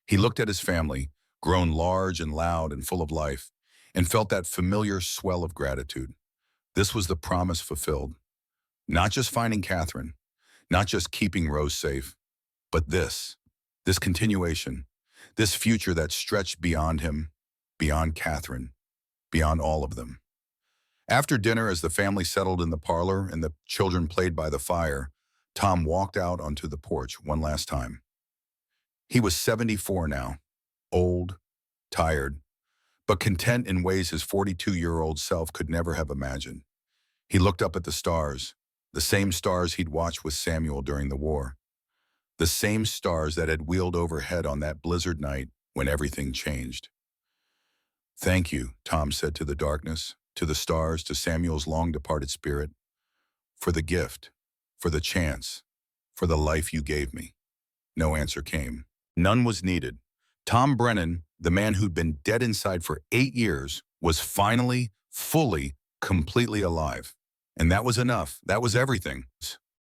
[SPEAKER 1] He looked at his family, grown large and loud and full of life, and felt that familiar swell of gratitude. This was the promise fulfilled. Not just finding Catherine, not just keeping Rose safe, but this continuation, this future that stretched beyond him, beyond Catherine, beyond all of them. After dinner, as the family settled in the parlor and the children played by the fire, Tom walked out onto the porch one last time. He was 74 now, old, tired, but content in ways his 42-year-old self could never have imagined. He looked up at the same stars he'd watched with Samuel during the war, the same stars that had wheeled overhead on that blizzard night when everything changed. "Thank you," Tom said to the darkness, to the stars, to Samuel's long-departed spirit, "for the gift, for the chance, for the life you gave me." No answer came. None was needed. Tom Brennan, the man who'd been dead inside for 8 years, was finally, fully, completely alive. And that was enough. That was everything.